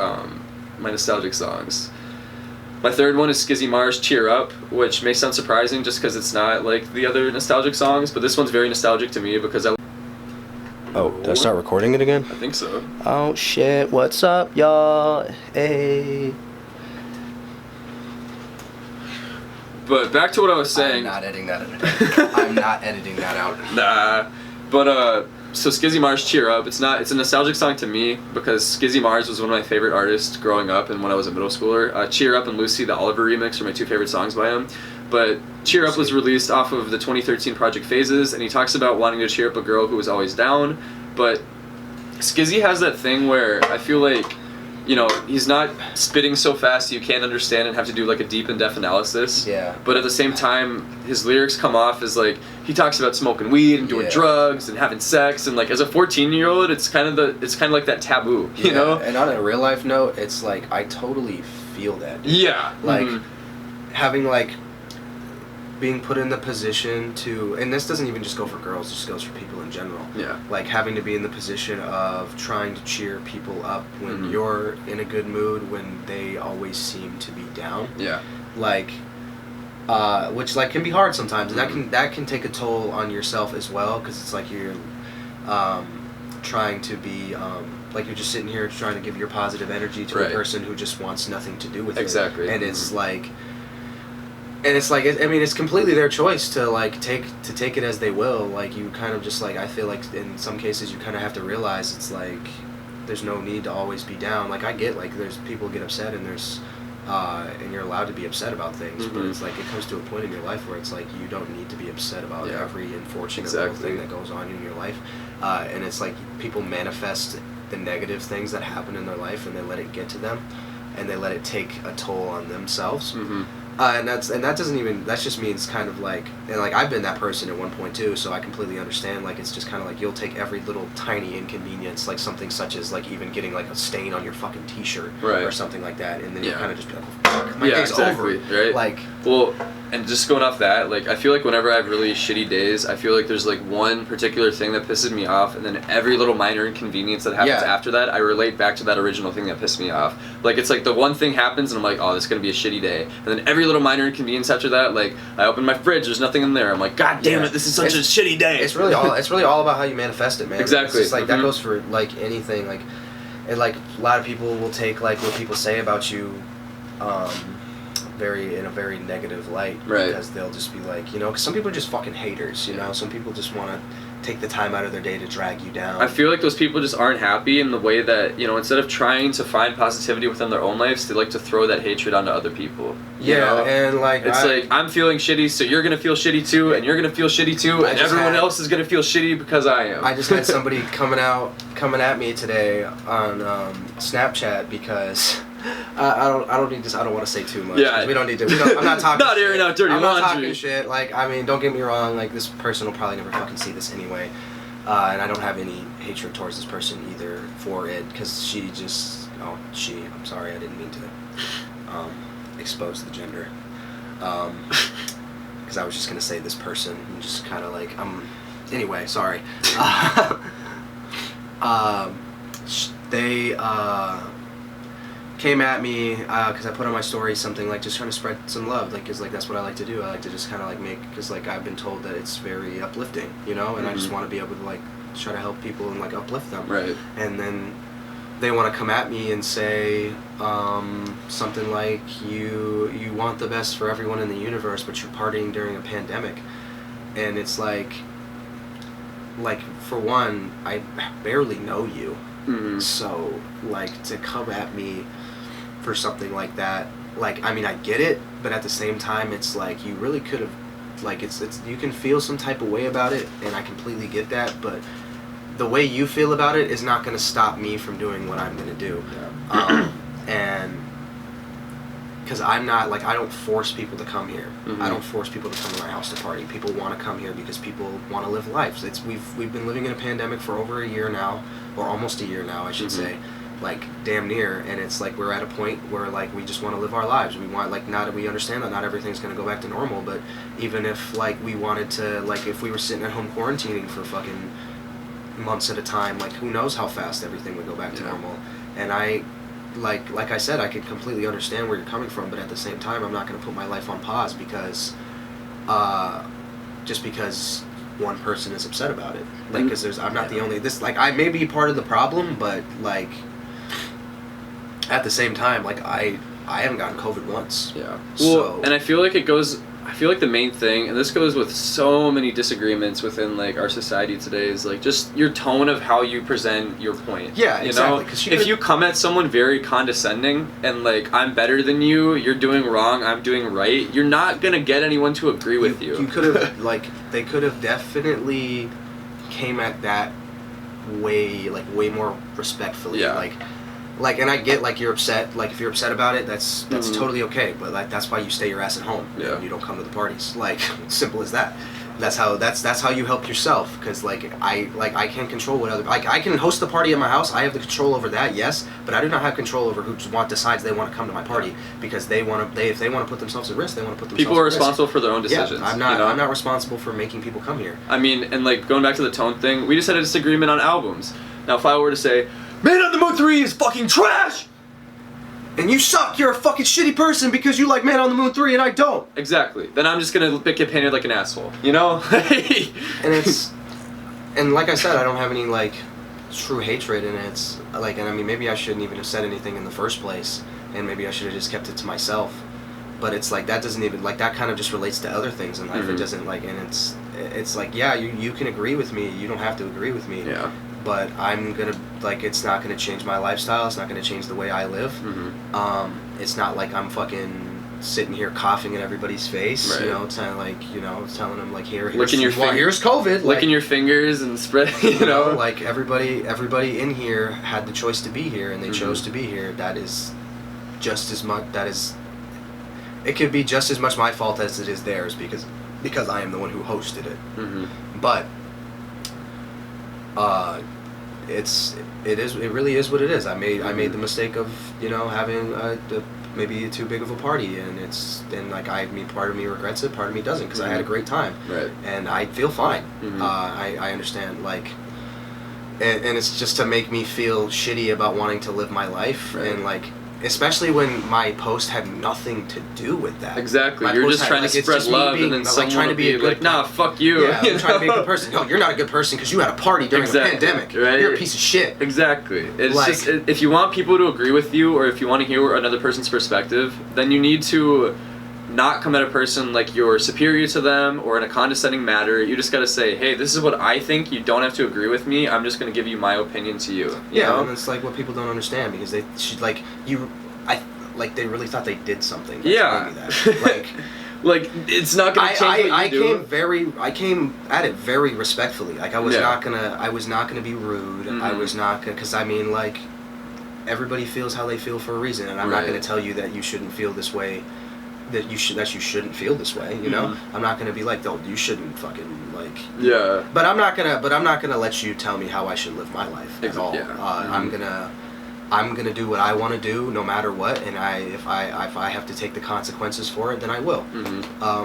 my nostalgic songs. My third one is Skizzy Mar's Cheer Up, which may sound surprising just because it's not like the other nostalgic songs, but this one's very nostalgic to me because I... Oh, did I start recording it again? I think so. Oh shit, what's up, y'all? Hey. But back to what I was saying. I'm not editing that out. I'm not editing that out. Nah. But, so Skizzy Mar's Cheer Up, it's a nostalgic song to me because Skizzy Mars was one of my favorite artists growing up and when I was a middle schooler. Cheer Up and Lucy, the Oliver remix, are my two favorite songs by him. But Cheer Up was released off of the 2013 Project Phases, and he talks about wanting to cheer up a girl who was always down. But Skizzy has that thing where I feel like, you know, he's not spitting so fast you can't understand and have to do like a deep in-depth analysis. Yeah. But at the same time, his lyrics come off as like, he talks about smoking weed and doing drugs and having sex, and like as a 14-year-old, it's kind of like that taboo, you know? And on a real life note, it's like, I totally feel that. Yeah. Like, having like, being put in the position to, and this doesn't even just go for girls, it just goes for people in general. Yeah. Like having to be in the position of trying to cheer people up when you're in a good mood when they always seem to be down. Yeah. Like, which like can be hard sometimes, and that can take a toll on yourself as well, because it's like you're trying to be like you're just sitting here trying to give your positive energy to a person who just wants nothing to do with it. Exactly. And it's like. And it's like, I mean, it's completely their choice to like take it as they will. Like you kind of just like, I feel like in some cases you kind of have to realize it's like there's no need to always be down. Like I get like there's people get upset and there's and you're allowed to be upset about things, but it's like it comes to a point in your life where it's like you don't need to be upset about every unfortunate little thing that goes on in your life. And it's like people manifest the negative things that happen in their life and they let it get to them and they let it take a toll on themselves. And that doesn't even, that just means kind of like, and like I've been that person at one point too, so I completely understand. Like it's just kind of like you'll take every little tiny inconvenience, like something such as like even getting like a stain on your fucking t-shirt or something like that, and then you kind of just be like, oh, fuck, my day's over. Right? Like, well, and just going off that, like I feel like whenever I have really shitty days, I feel like there's like one particular thing that pisses me off, and then every little minor inconvenience that happens after that, I relate back to that original thing that pissed me off. Like it's like the one thing happens, and I'm like, oh, this is gonna be a shitty day, and then every little minor inconvenience after that, like I open my fridge, there's nothing in there. I'm like, God damn it, this is such a shitty day. It's really all about how you manifest it, man. Exactly. It's just like that goes for like anything. Like, and like a lot of people will take like what people say about you, in a very negative light, because they'll just be like, you know, because some people are just fucking haters, you know. Some people just want to take the time out of their day to drag you down. I feel like those people just aren't happy in the way that, you know, instead of trying to find positivity within their own lives, they like to throw that hatred onto other people. You know? And like it's like I'm feeling shitty, so you're gonna feel shitty too, and you're gonna feel shitty too, and everyone else is gonna feel shitty because I am. I just had somebody coming at me today on Snapchat because I don't want to say too much. Yeah, we don't need to. I'm not talking. Not airing out dirty laundry. I'm not talking shit. Like, I mean, don't get me wrong. Like, this person will probably never fucking see this anyway, and I don't have any hatred towards this person either for it, because she just. Oh, she. I'm sorry. I didn't mean to expose the gender. Because I was just gonna say this person and just kind of like Anyway, sorry. They came at me because I put on my story something like just trying to spread some love, like, cause like that's what I like to do. I like to just kind of like make, cause like I've been told that it's very uplifting, you know, and I just want to be able to like try to help people and like uplift them. Right. And then they want to come at me and say something like you want the best for everyone in the universe, but you're partying during a pandemic, and it's like for one, I barely know you. So, like, to come at me for something like that, like, I mean, I get it, but at the same time, it's like, you really could have, like, it's you can feel some type of way about it, and I completely get that, but the way you feel about it is not going to stop me from doing what I'm going to do. And, because I'm not, like, I don't force people to come here. I don't force people to come to my house to party. People want to come here because people want to live life. We've been living in a pandemic for over a year now, or almost a year now, I should say, like damn near, and it's like we're at a point where like we just want to live our lives. We want like not we understand that not everything's gonna go back to normal, but even if like we wanted to like if we were sitting at home quarantining for fucking months at a time, like who knows how fast everything would go back to normal. And I like I said, I could completely understand where you're coming from, but at the same time I'm not gonna put my life on pause because just because one person is upset about it, like because I'm not the only I may be part of the problem, but like at the same time like I haven't gotten COVID once. Well, so, and I feel like the main thing, and this goes with so many disagreements within like our society today, is like just your tone of how you present your point. Yeah, you exactly. know, if you come at someone very condescending and like I'm better than you, you're doing wrong, I'm doing right, you're not gonna get anyone to agree with you. You could have like they could have definitely came at that way more respectfully. Like, and I get like you're upset. Like if you're upset about it, that's totally okay. But like that's why you stay your ass at home. And you don't come to the parties. Like simple as that. That's how you help yourself. Because like I can't control what other I can host the party at my house. I have the control over that, yes. But I do not have control over who decides they want to come to my party because if they want to put themselves at risk, they want to put themselves. People are responsible for their own decisions. Yeah, I'm not responsible for making people come here. I mean, and like going back to the tone thing, we just had a disagreement on albums. Now, if I were to say, Man on the Moon 3 is fucking trash! And you suck, you're a fucking shitty person because you like Man on the Moon 3 and I don't. Exactly. Then I'm just gonna get painted like an asshole, you know? And like I said, I don't have any like true hatred, and it's like, and I mean maybe I shouldn't even have said anything in the first place, and maybe I should have just kept it to myself. But it's like that doesn't even like that kind of just relates to other things in life. It doesn't like, and it's like yeah, you can agree with me, you don't have to agree with me. Yeah. But I'm gonna like it's not gonna change my lifestyle. It's not gonna change the way I live. It's not like I'm fucking sitting here coughing in everybody's face. Right. You know, telling them like here's COVID. Licking your fingers and spread. You know, like everybody in here had the choice to be here, and they chose to be here. That is just as much. It could be just as much my fault as it is theirs because I am the one who hosted it. But it really is what it is. I made the mistake of having maybe too big of a party, and part of me regrets it, part of me doesn't, because I had a great time, right? And I feel fine. I understand, like, and it's just to make me feel shitty about wanting to live my life, right. And like. Especially when my post had nothing to do with that. Exactly. You're just trying to spread love, and then someone trying to be like, nah, fuck you. Yeah, I'm trying to be a good person. No, you're not a good person because you had a party during a pandemic. Right? You're a piece of shit. Exactly. It's just, if you want people to agree with you, or if you want to hear another person's perspective, then you need to not come at a person like you're superior to them or in a condescending manner. You just gotta say, hey, this is what I think. You don't have to agree with me. I'm just gonna give you my opinion to you. You know? And it's like what people don't understand because they really thought they did something. Like it's not gonna change what you do. I came at it very respectfully. Like I was not gonna be rude. I was not gonna, because I mean like everybody feels how they feel for a reason, and I'm not gonna tell you that you shouldn't feel this way. That you shouldn't feel this way, you know. I'm not gonna be like, oh, you shouldn't fucking like. Yeah. But I'm not gonna let you tell me how I should live my life at all. Yeah. I'm gonna do what I want to do, no matter what, and if I have to take the consequences for it, then I will.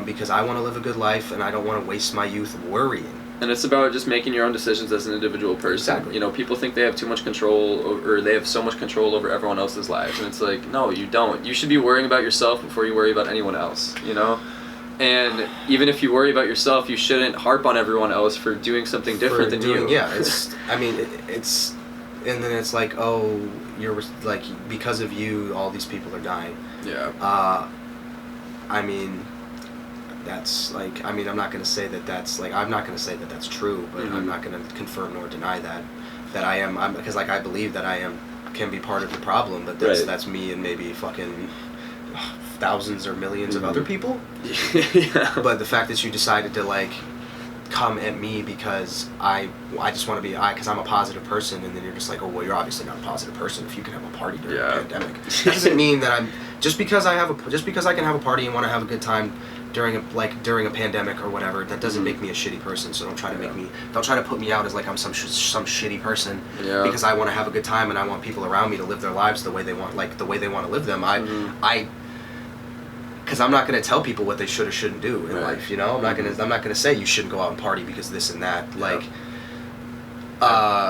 Because I want to live a good life, and I don't want to waste my youth worrying. And it's about just making your own decisions as an individual person. Exactly. You know, people think they have too much control, or they have so much control over everyone else's lives, and it's like, no, you don't. You should be worrying about yourself before you worry about anyone else, you know? And even if you worry about yourself, you shouldn't harp on everyone else for doing something different than you. Yeah, it's and then it's like, oh, you're like, because of you, all these people are dying. Yeah. I mean, that's like, I mean, I'm not going to say that that's like, I'm not going to say that that's true, but I'm not going to confirm nor deny that I am, because like I believe that I can be part of the problem, but that's me and maybe fucking thousands or millions of other people. Yeah. But the fact that you decided to like come at me because I just want to be because I'm a positive person, and then you're just like, oh well, you're obviously not a positive person if you can have a party during a pandemic. That doesn't mean that I'm just because I can have a party and want to have a good time during a pandemic or whatever, that doesn't make me a shitty person. So don't try to put me out as like I'm some shitty person because I want to have a good time and I want people around me to live their lives the way they want to live them. Because I'm not going to tell people what they should or shouldn't do in life, you know. I'm not going to say you shouldn't go out and party because this and that,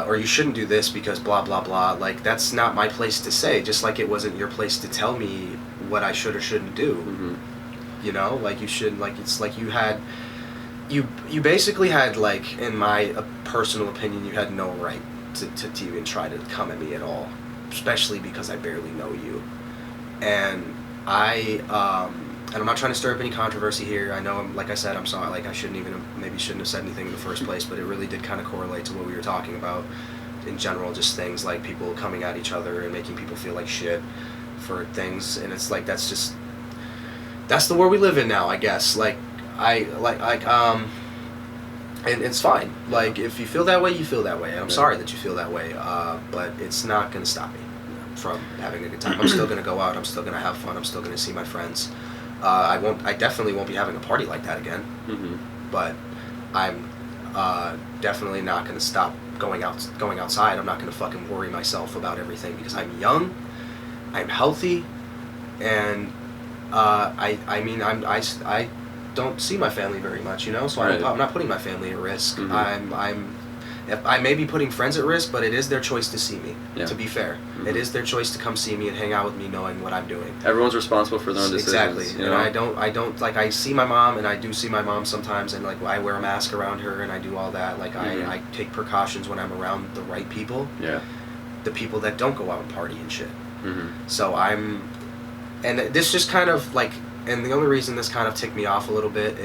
or you shouldn't do this because blah blah blah. Like, that's not my place to say. Just like it wasn't your place to tell me what I should or shouldn't do. You know, like you should, like it's like you basically had, like, in my personal opinion, you had no right to even try to come at me at all, especially because I barely know you, and I'm not trying to stir up any controversy here. I know, like I said, I'm sorry, like I shouldn't have said anything in the first place, but it really did kind of correlate to what we were talking about in general, just things like people coming at each other and making people feel like shit for things, and it's like that's the world we live in now, I guess. Like, and it's fine. Like, if you feel that way, you feel that way. I'm sorry that you feel that way, but it's not going to stop me from having a good time. I'm still going to go out. I'm still going to have fun. I'm still going to see my friends. I definitely won't be having a party like that again. But I'm definitely not going to stop going outside. I'm not going to fucking worry myself about everything because I'm young, I'm healthy, and I don't see my family very much, you know, so I'm not putting my family at risk. I may be putting friends at risk, but it is their choice to see me, to be fair. It is their choice to come see me and hang out with me knowing what I'm doing. Everyone's responsible for their own decisions. Exactly. And I don't, like, I see my mom, and I do see my mom sometimes, and, like, I wear a mask around her, and I do all that. Like, I take precautions when I'm around the right people. The people that don't go out and party and shit. So and this just kind of, like, and the only reason this kind of ticked me off a little bit,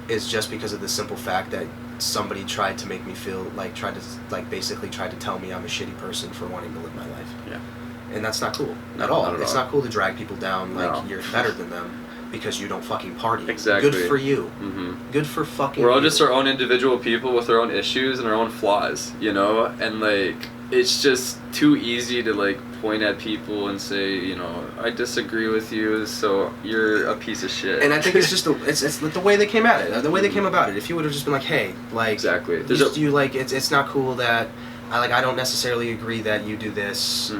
is just because of the simple fact that somebody tried to make me feel, basically tried to tell me I'm a shitty person for wanting to live my life. And that's not cool at all. It's not cool to drag people down like you're better than them because you don't fucking party. Exactly. Good for you. Good for fucking We're all you. just our own individual people with our own issues and our own flaws, you know? And, like, it's just too easy to, like, point at people and say, you know, I disagree with you, so you're a piece of shit. And I think it's just it's the way they came at it, the way they came about it. If you would have just been like, hey, like, exactly, it's not cool that I don't necessarily agree that you do this,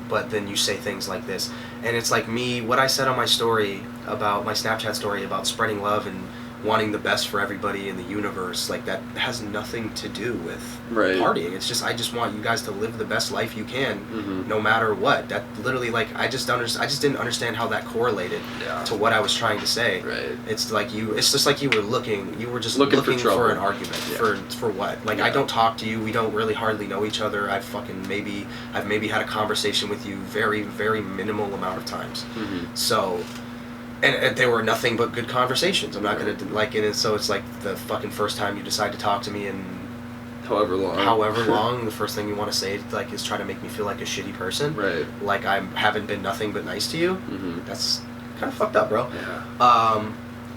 but then you say things like this, and it's like what I said on my story about my Snapchat story about spreading love and wanting the best for everybody in the universe, like, that has nothing to do with partying. It's just, I just want you guys to live the best life you can, no matter what. That literally, like, I just didn't understand how that correlated to what I was trying to say. It's just like you were just looking for an argument. For what? Like, I don't talk to you, we don't really hardly know each other. I've maybe had a conversation with you very, very minimal amount of times. So, and they were nothing but good conversations. I'm not gonna, like, and so it's like the fucking first time you decide to talk to me in however long, the first thing you want to say, like, is try to make me feel like a shitty person. Like I haven't been nothing but nice to you. That's kind of fucked up, bro.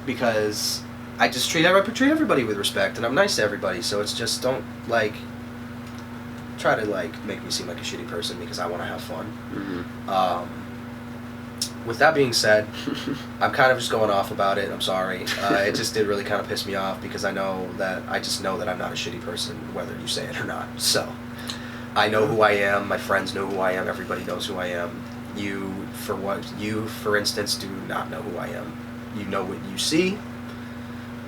Because I just treat everybody with respect, and I'm nice to everybody. So it's just, don't, like, try to, like, make me seem like a shitty person because I want to have fun. With that being said, I'm kind of just going off about it. I'm sorry. It just did really kind of piss me off because I just know that I'm not a shitty person, whether you say it or not. So, I know who I am. My friends know who I am. Everybody knows who I am. You, for instance, do not know who I am. You know what you see,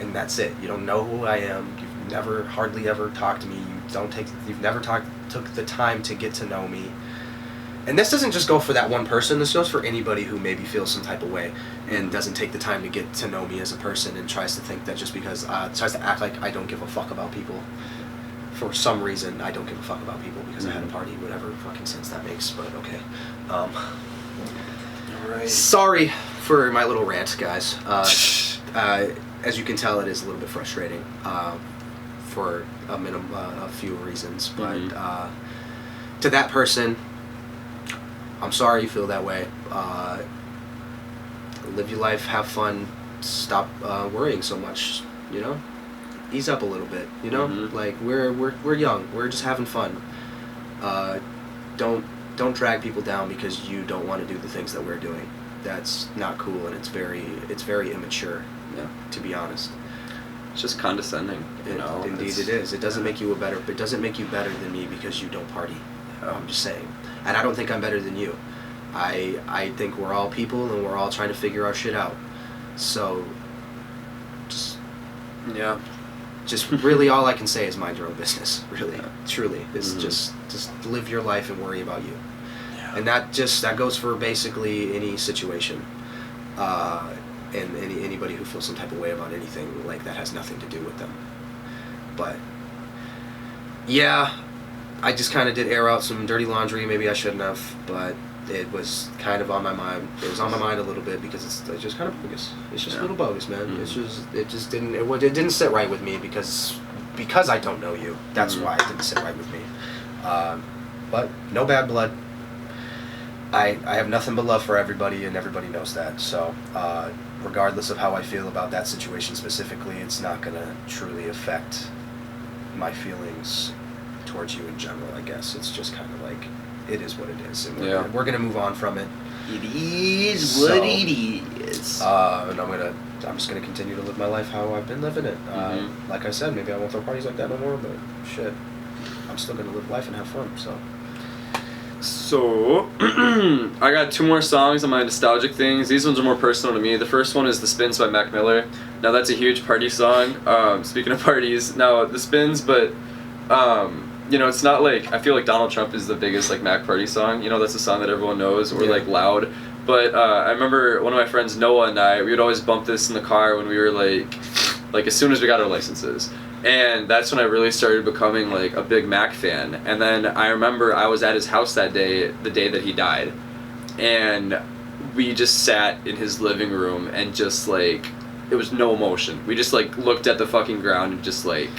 and that's it. You don't know who I am. You've never, hardly ever talked to me. You've never took the time to get to know me. And this doesn't just go for that one person, this goes for anybody who maybe feels some type of way and doesn't take the time to get to know me as a person and tries to think that just because, tries to act like I don't give a fuck about people. For some reason, I don't give a fuck about people because I had a party, whatever fucking sense that makes, but okay. Alright. Sorry for my little rant, guys. As you can tell, it is a little bit frustrating for a few reasons, but to that person, I'm sorry you feel that way. Live your life, have fun, stop worrying so much, you know? Ease up a little bit, you know? Like, we're young, we're just having fun. Don't drag people down because you don't want to do the things that we're doing. that's not cool, and it's very immature. Yeah. To be honest. It's just condescending, you know. Indeed, it is. It doesn't make you It doesn't make you better than me because you don't party. I'm just saying, and I don't think I'm better than you. I think we're all people, and we're all trying to figure our shit out. So, just really all I can say is mind your own business. Really, truly, is just live your life and worry about you. Yeah. And that goes for basically any situation. And anybody who feels some type of way about anything, like, that has nothing to do with them. But yeah, I just kind of did air out some dirty laundry. Maybe I shouldn't have, but it was kind of on my mind. It was on my mind a little bit because it's just kind of bogus. It's just a little bogus, man. It didn't sit right with me because I don't know you. That's why it didn't sit right with me. But no bad blood. I have nothing but love for everybody, and everybody knows that. So, regardless of how I feel about that situation specifically, it's not going to truly affect my feelings towards you in general, I guess. It's just kind of like, it is what it is. And we're going to move on from it. It is what it is. And I'm just going to continue to live my life how I've been living it. Like I said, maybe I won't throw parties like that no more, but shit, I'm still going to live life and have fun, So, I got 2 more songs on my nostalgic things. These ones are more personal to me. The first one is The Spins by Mac Miller. Now, that's a huge party song. Speaking of parties, now, The Spins, but, you know, it's not like, I feel like Donald Trump is the biggest, like, Mac party song. You know, that's a song that everyone knows, or, like, loud. But I remember one of my friends, Noah, and I, we would always bump this in the car when we were, like as soon as we got our licenses. And that's when I really started becoming, like, a big Mac fan. And then I remember I was at his house that day, the day that he died. And we just sat in his living room and just, like, it was no emotion. We just, like, looked at the fucking ground and just, like,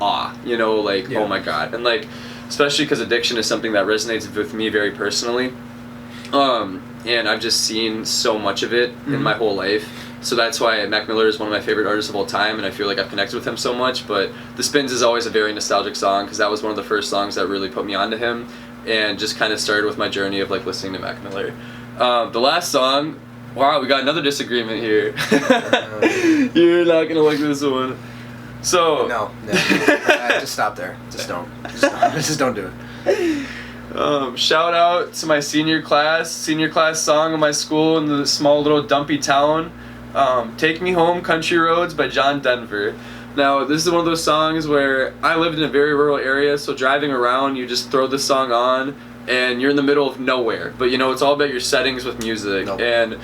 awe, you know, like, oh my God. And, like, especially because addiction is something that resonates with me very personally. And I've just seen so much of it in my whole life. So that's why Mac Miller is one of my favorite artists of all time, and I feel like I've connected with him so much. But The Spins is always a very nostalgic song because that was one of the first songs that really put me onto him, and just kind of started with my journey of, like, listening to Mac Miller. The last song, wow, we got another disagreement here. You're not gonna like this one. So no, just stop there. Just don't do it. Shout out to my senior class song of my school in the small little dumpy town. Take Me Home, Country Roads by John Denver. Now, this is one of those songs where I lived in a very rural area, so driving around, you just throw this song on, and you're in the middle of nowhere. But, you know, it's all about your settings with music. Nope. And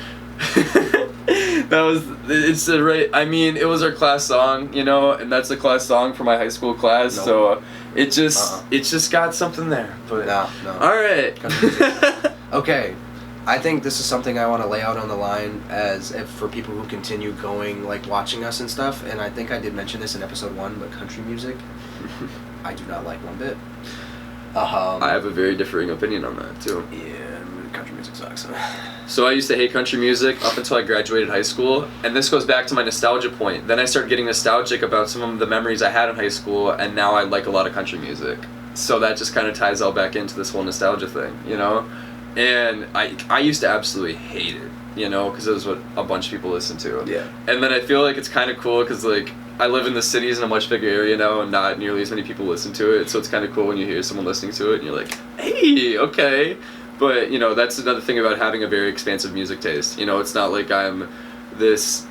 it was our class song, you know, and that's the class song for my high school class. Nope. So it just got something there. But no. All right. Okay. I think this is something I want to lay out on the line as if for people who continue going, like, watching us and stuff, and I think I did mention this in episode 1, but country music, I do not like one bit. I have a very differing opinion on that, too. Yeah, country music sucks. So I used to hate country music up until I graduated high school, and this goes back to my nostalgia point. Then I started getting nostalgic about some of the memories I had in high school, and now I like a lot of country music. So that just kind of ties all back into this whole nostalgia thing, you know? And I used to absolutely hate it, you know, because it was what a bunch of people listened to. Yeah. And then I feel like it's kind of cool because, like, I live in the cities in a much bigger area now, and not nearly as many people listen to it. So it's kind of cool when you hear someone listening to it, and you're like, hey, okay. But, you know, that's another thing about having a very expansive music taste. You know, it's not like I'm this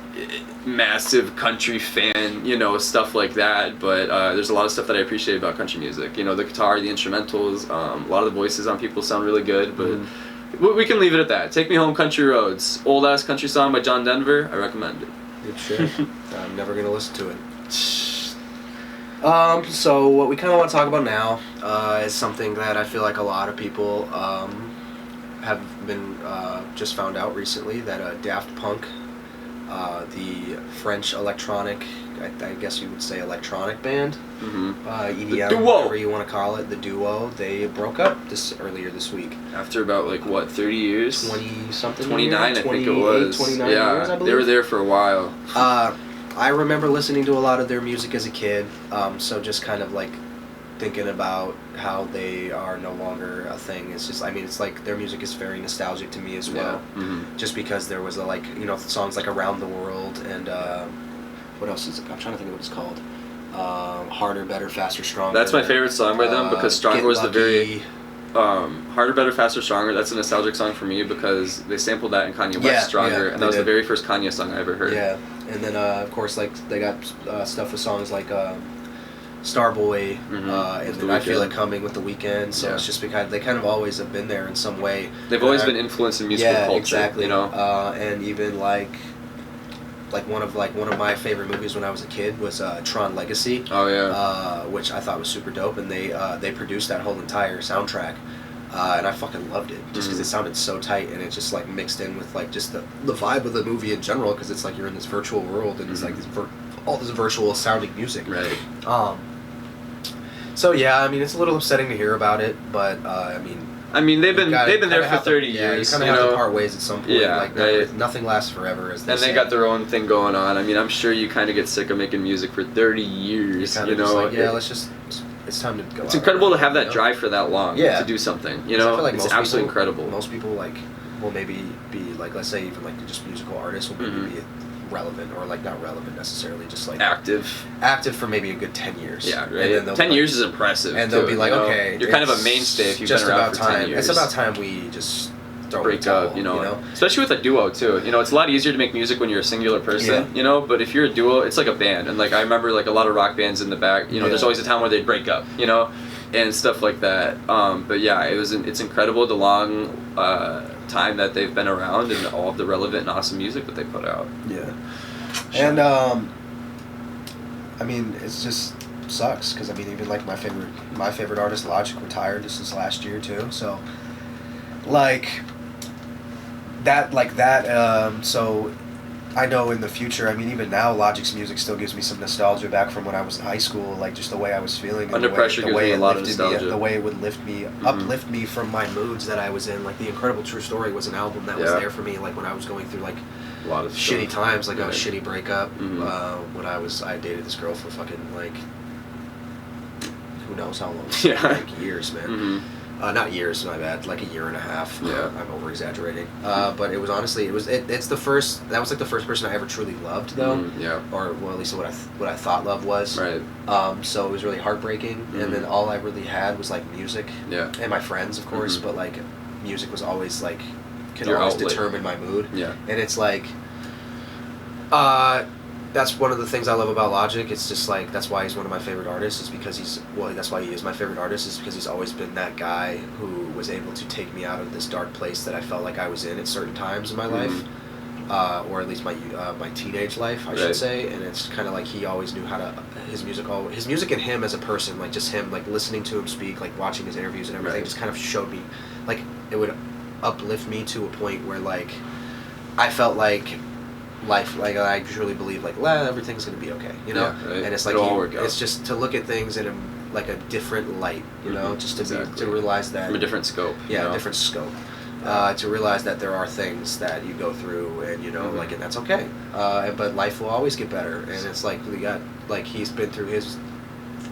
massive country fan, you know, stuff like that, but there's a lot of stuff that I appreciate about country music. You know, the guitar, the instrumentals, a lot of the voices on people sound really good, but we can leave it at that. Take Me Home, Country Roads, old ass country song by John Denver. I recommend it. Good shit. I'm never gonna listen to it. So what we kind of want to talk about now is something that I feel like a lot of people have been just found out recently, that Daft Punk, the French electronic, I guess you would say electronic band, EDM, whatever you want to call it, the duo, they broke up earlier this week. After about, like, what, 30 years? 20-something 29, years? I think it was. 29 years, I believe. They were there for a while. I remember listening to a lot of their music as a kid, so just kind of, like, thinking about how they are no longer a thing. It's just, I mean, it's like their music is very nostalgic to me as well. Just because there was a, like, you know, songs like Around the World and what else is it? I'm trying to think of what it's called. Harder, Better, Faster, Stronger. That's my favorite song by them because Stronger was the very Harder, Better, Faster, Stronger. That's a nostalgic song for me because they sampled that in Kanye West's Stronger, and that was the very first Kanye song I ever heard. Yeah, and then of course, like, they got stuff with songs like Starboy, and then I Feel It Coming with The Weeknd. So it's just because they kind of always have been there in some way. They've always been influenced in musical culture. Exactly. You know, and even like one of my favorite movies when I was a kid was Tron Legacy. Oh yeah. Which I thought was super dope, and they produced that whole entire soundtrack. And I fucking loved it just because it sounded so tight, and it just like mixed in with like just the vibe of the movie in general, because it's like you're in this virtual world and it's like all this virtual sounding music. Right. So yeah, I mean, it's a little upsetting to hear about it, but I mean they've been there for 30 years. You kind of have to part ways at some point. Yeah, like, right. Nothing lasts forever, as they and say. they got their own thing going on. I mean, I'm sure you kind of get sick of making music for 30 years. You know, like, it's time to go. It's incredible to have that drive for that long. Yeah. To do something. You know, I feel like it's absolutely incredible. Most people like will maybe be like, let's say even like just musical artists will maybe be relevant, or like not relevant necessarily, just like active for maybe a good 10 years. Yeah, right. 10 years is impressive. And they'll be like, okay, you're kind of a mainstay if you've been around for 10 years. It's about time we just break up, you know. Especially with a duo too. You know, it's a lot easier to make music when you're a singular person, you know, but if you're a duo, it's like a band. And like I remember like a lot of rock bands in the back, you know, there's always a time where they'd break up, you know, and stuff like that. But yeah, it's incredible the long time that they've been around and all of the relevant and awesome music that they put out. Yeah. And I mean, it's just sucks because I mean, even like my favorite artist Logic retired just this last year too. So like that. So I know in the future, I mean, even now, Logic's music still gives me some nostalgia back from when I was in high school, like just the way I was feeling. Under Pressure gives me a lot of nostalgia. The way it would lift me, uplift me from my moods that I was in. Like The Incredible True Story was an album that was there for me, like when I was going through like a lot of shitty times, like a shitty breakup. When I dated this girl for fucking like who knows how long? Like years, man. Not years, my bad. Like a year and a half. Yeah, I'm over exaggerating. But it was honestly, it's the first. That was like the first person I ever truly loved, though. Or well, at least what I thought love was. Right. So it was really heartbreaking, and then all I really had was like music. Yeah. And my friends, of course, but like music was always like could always determine my mood. Yeah. And it's like, that's one of the things I love about Logic. It's just like that's why he's one of my favorite artists. Is because that's why he is my favorite artist. Is because he's always been that guy who was able to take me out of this dark place that I felt like I was in at certain times in my life, or at least my teenage life, I should say. And it's kind of like he always knew how to his music and him as a person, like just him, like listening to him speak, like watching his interviews and everything, just kind of showed me, like it would uplift me to a point where like I felt like life, like I truly believe like everything's gonna be okay, you know. And it's like it's just to look at things in like a different light, you know, just to realize that from a different scope. A different scope. To realize that there are things that you go through, and you know, like, and that's okay. But life will always get better, and it's like we got like he's been through his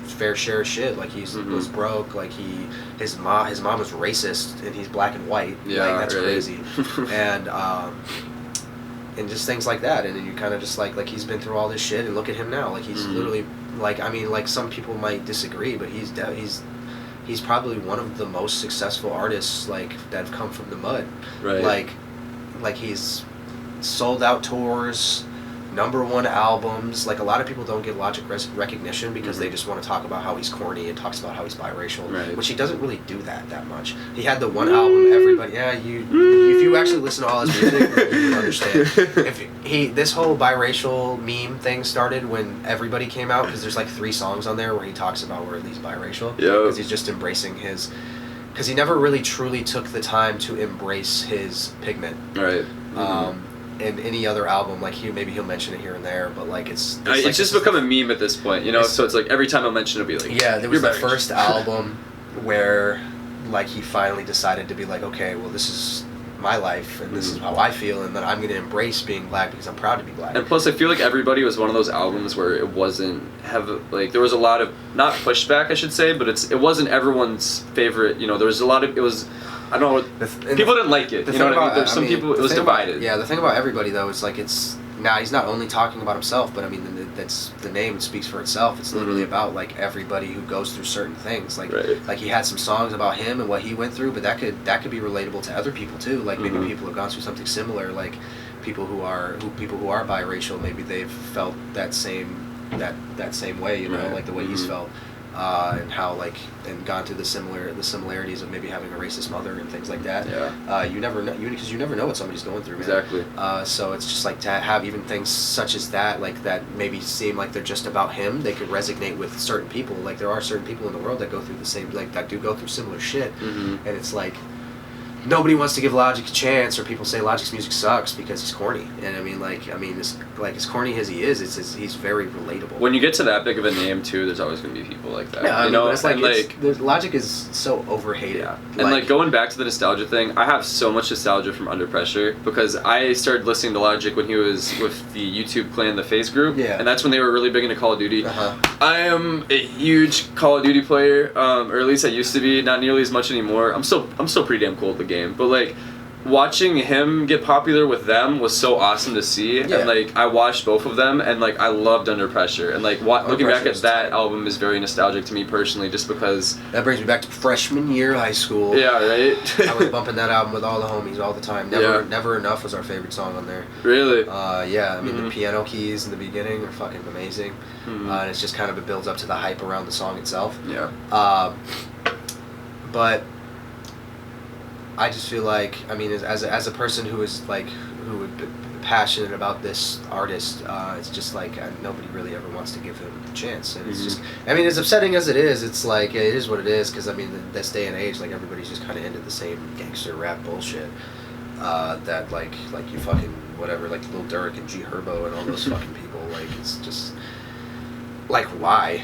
fair share of shit. Like he was broke. Like his mom was racist, and he's black and white. Yeah, like that's crazy. And just things like that, and then you kind of just like he's been through all this shit, and look at him now. Like he's literally like, I mean, like some people might disagree, but he's probably one of the most successful artists like that have come from the mud. Right. Like he's sold out tours, #1 albums. Like a lot of people don't give Logic recognition because they just want to talk about how he's corny and talks about how he's biracial, which he doesn't really do that much. He had the one album everybody. If you actually listen to all his music, you would understand. This whole biracial meme thing started when Everybody came out, because there's like 3 songs on there where he talks about where he's biracial, because he's just embracing his. Because he never really truly took the time to embrace his pigment. Right. In any other album, like maybe he'll mention it here and there, but like it's just become a meme at this point, you know. So it's like every time I mention it, it'll be like, there was the first album where like he finally decided to be like, okay, well, this is my life, and this is how I feel, and that I'm gonna embrace being black because I'm proud to be black. And plus, I feel like Everybody was one of those albums where it wasn't there was a lot of, not pushback, I should say, but it wasn't everyone's favorite. You know, there was a lot of, it was, I don't know, people didn't like it. You know what I mean? There's some people, it was divided. The thing about Everybody though is like now he's not only talking about himself, but I mean that's the name speaks for itself. It's literally about like everybody who goes through certain things. Like like he had some songs about him and what he went through, but that could be relatable to other people too. Like maybe people have gone through something similar. Like people who are biracial, maybe they've felt that same way. You know, like the way he's felt. And how and gone through the similarities of maybe having a racist mother and things like that. You never know, because you never know what somebody's going through, man. Exactly. So it's just like to have even things such as that, like that maybe seem like they're just about him. They could resonate with certain people. Like there are certain people in the world that go through the same, like that do go through similar shit. And it's like nobody wants to give Logic a chance, or people say Logic's music sucks because he's corny. And I mean, as corny as he is, he's very relatable. When you get to that big of a name too, there's always going to be people like that. Yeah, you know, but it's Logic is so overhated. Yeah, and going back to the nostalgia thing, I have so much nostalgia from Under Pressure because I started listening to Logic when he was with the YouTube clan, the Phase Group. Yeah. And that's when they were really big into Call of Duty. I am a huge Call of Duty player, or at least I used to be. Not nearly as much anymore. I'm still pretty damn cool at the game, but like watching him get popular with them was so awesome to see. And like I watched both of them, and like I loved Under Pressure, and like looking back at that album is very nostalgic to me personally, just because that brings me back to freshman year of high school. Yeah, right. I was bumping that album with all the homies all the time. Never Enough was our favorite song on there. Really? Yeah, I mean the piano keys in the beginning are fucking amazing. And it's just kind of, it builds up to the hype around the song itself. But I just feel like, I mean, as a person who is like, who would be passionate about this artist, it's just like nobody really ever wants to give him a chance, and it's just, I mean, as upsetting as it is, it's like it is what it is, because I mean, this day and age, like everybody's just kind of into the same gangster rap bullshit, that like you fucking whatever, like Lil Durk and G Herbo and all those fucking people, like it's just like why.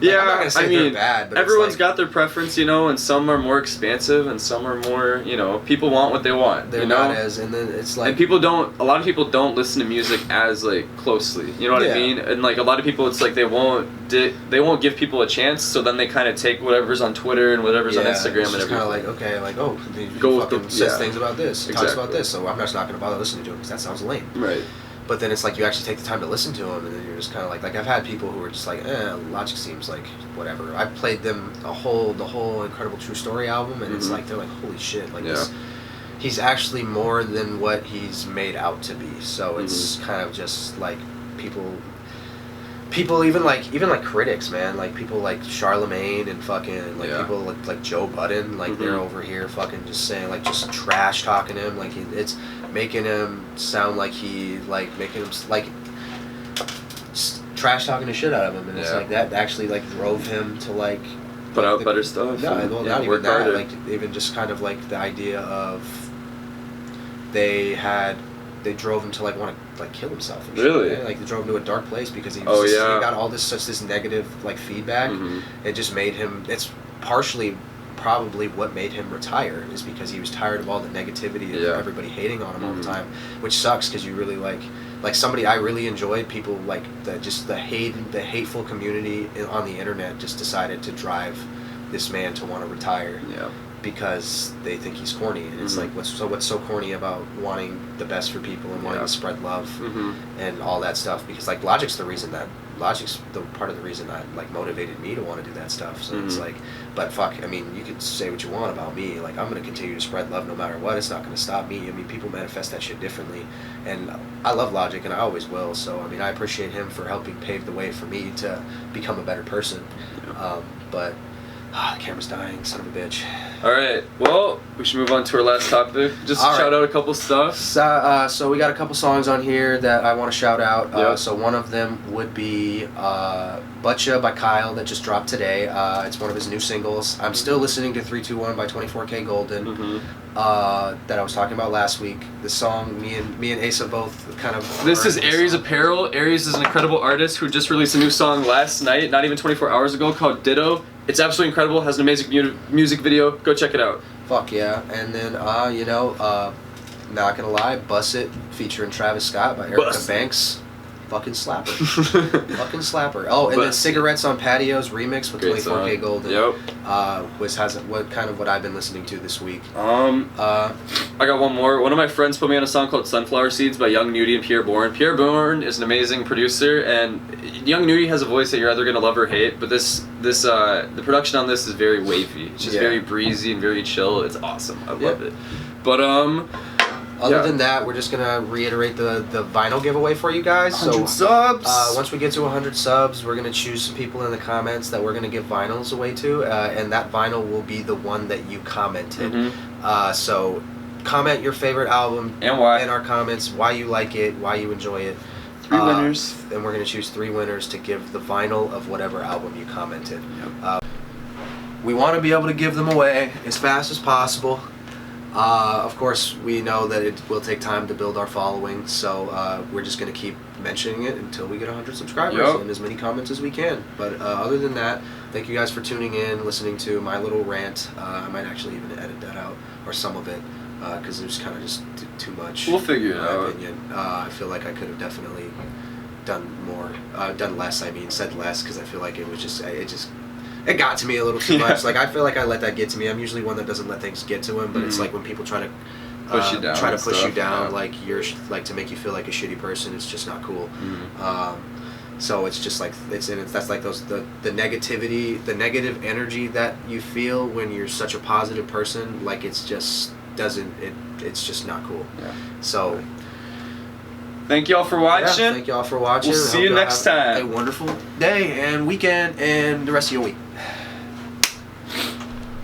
Yeah, I'm not gonna say I mean, they're bad, but everyone's it's got their preference, you know, and some are more expansive, and some are more, you know, people want what they want. They're you know? not as, and then it's like, and a lot of people don't listen to music as like closely, you know what I mean? And like a lot of people, it's like they won't give people a chance, so then they kind of take whatever's on Twitter and whatever's on Instagram and everything. Kind of like, okay, like, oh, he go fucking with says things about this, talks about this, so I'm just not gonna bother listening to him because that sounds lame. Right. But then it's like you actually take the time to listen to him, and then you're just kind of like I've had people who are just like, Logic seems like whatever. I played them the whole Incredible True Story album, and it's like they're like, holy shit, like this, he's actually more than what he's made out to be. So it's kind of just like people even like critics, man, like people like Charlemagne and fucking like people like Joe Budden, like they're over here fucking just saying, like, just trash talking him, like it's making him sound like making him like trash talking the shit out of him, and it's like that actually like drove him to like put out better stuff. No, well, not even that. Harder. Like even just kind of like the idea of they drove him to like want to like kill himself. And really? Shit, right? Like they drove him to a dark place because he was he got all this negative like feedback. It just made him. It's partially probably what made him retire, is because he was tired of all the negativity of everybody hating on him all the time, which sucks because you really like somebody I really enjoyed, people like the hateful community on the internet just decided to drive this man to want to retire. Because they think he's corny, and it's like what's so corny about wanting the best for people and wanting to spread love and all that stuff, because like Logic's the part of the reason that like motivated me to want to do that stuff. So it's like, but fuck, I mean, you could say what you want about me, like I'm gonna continue to spread love no matter what. It's not gonna stop me. I mean, people manifest that shit differently, and I love Logic and I always will. So I mean, I appreciate him for helping pave the way for me to become a better person. But the camera's dying, son of a bitch. Alright, well, we should move on to our last topic. Just shout out a couple stuff. So we got a couple songs on here that I want to shout out. So one of them would be Butcha by Kyle, that just dropped today. It's one of his new singles. I'm still listening to 321 by 24K Golden, that I was talking about last week. The song, me and Asa both kind of... This is Aries Apparel. Aries is an incredible artist who just released a new song last night, not even 24 hours ago, called Ditto. It's absolutely incredible, has an amazing music video. Go check it out. Fuck yeah. And then, not gonna lie, Bust It featuring Travis Scott by Erica Banks. Fucking slapper. Fucking slapper. Oh, and then Cigarettes on Patios remix with 24K Golden. Yep. What I've been listening to this week. I got one more. One of my friends put me on a song called Sunflower Seeds by Young Nudie and Pierre Bourne. Pierre Bourne is an amazing producer, and Young Nudie has a voice that you're either gonna love or hate. But the production on this is very wavy. It's just very breezy and very chill. It's awesome. I love it. But Other than that, we're just gonna reiterate the vinyl giveaway for you guys. 100 subs. Once we get to 100 subs, we're gonna choose some people in the comments that we're gonna give vinyls away to, and that vinyl will be the one that you commented. So comment your favorite album and why in our comments, why you like it, why you enjoy it. 3 winners. And we're gonna choose 3 winners to give the vinyl of whatever album you commented. We want to be able to give them away as fast as possible. Of course, we know that it will take time to build our following, so we're just going to keep mentioning it until we get 100 subscribers and as many comments as we can. But other than that, thank you guys for tuning in, listening to my little rant. I might actually even edit that out, or some of it, because it was kind of just too much. We'll figure it out. In my opinion. I feel like I could have definitely done more, done less, said less, because I feel like it was just, it got to me a little too much. Like, I feel like I let that get to me. I'm usually one that doesn't let things get to him, but it's like when people try to push you down, like you're like to make you feel like a shitty person. It's just not cool. So it's just like that's like the negativity, the negative energy that you feel when you're such a positive person. Like it's just it's just not cool. So. Thank y'all for watching. Thank y'all for watching. We'll see you next time. A wonderful day and weekend and the rest of your week.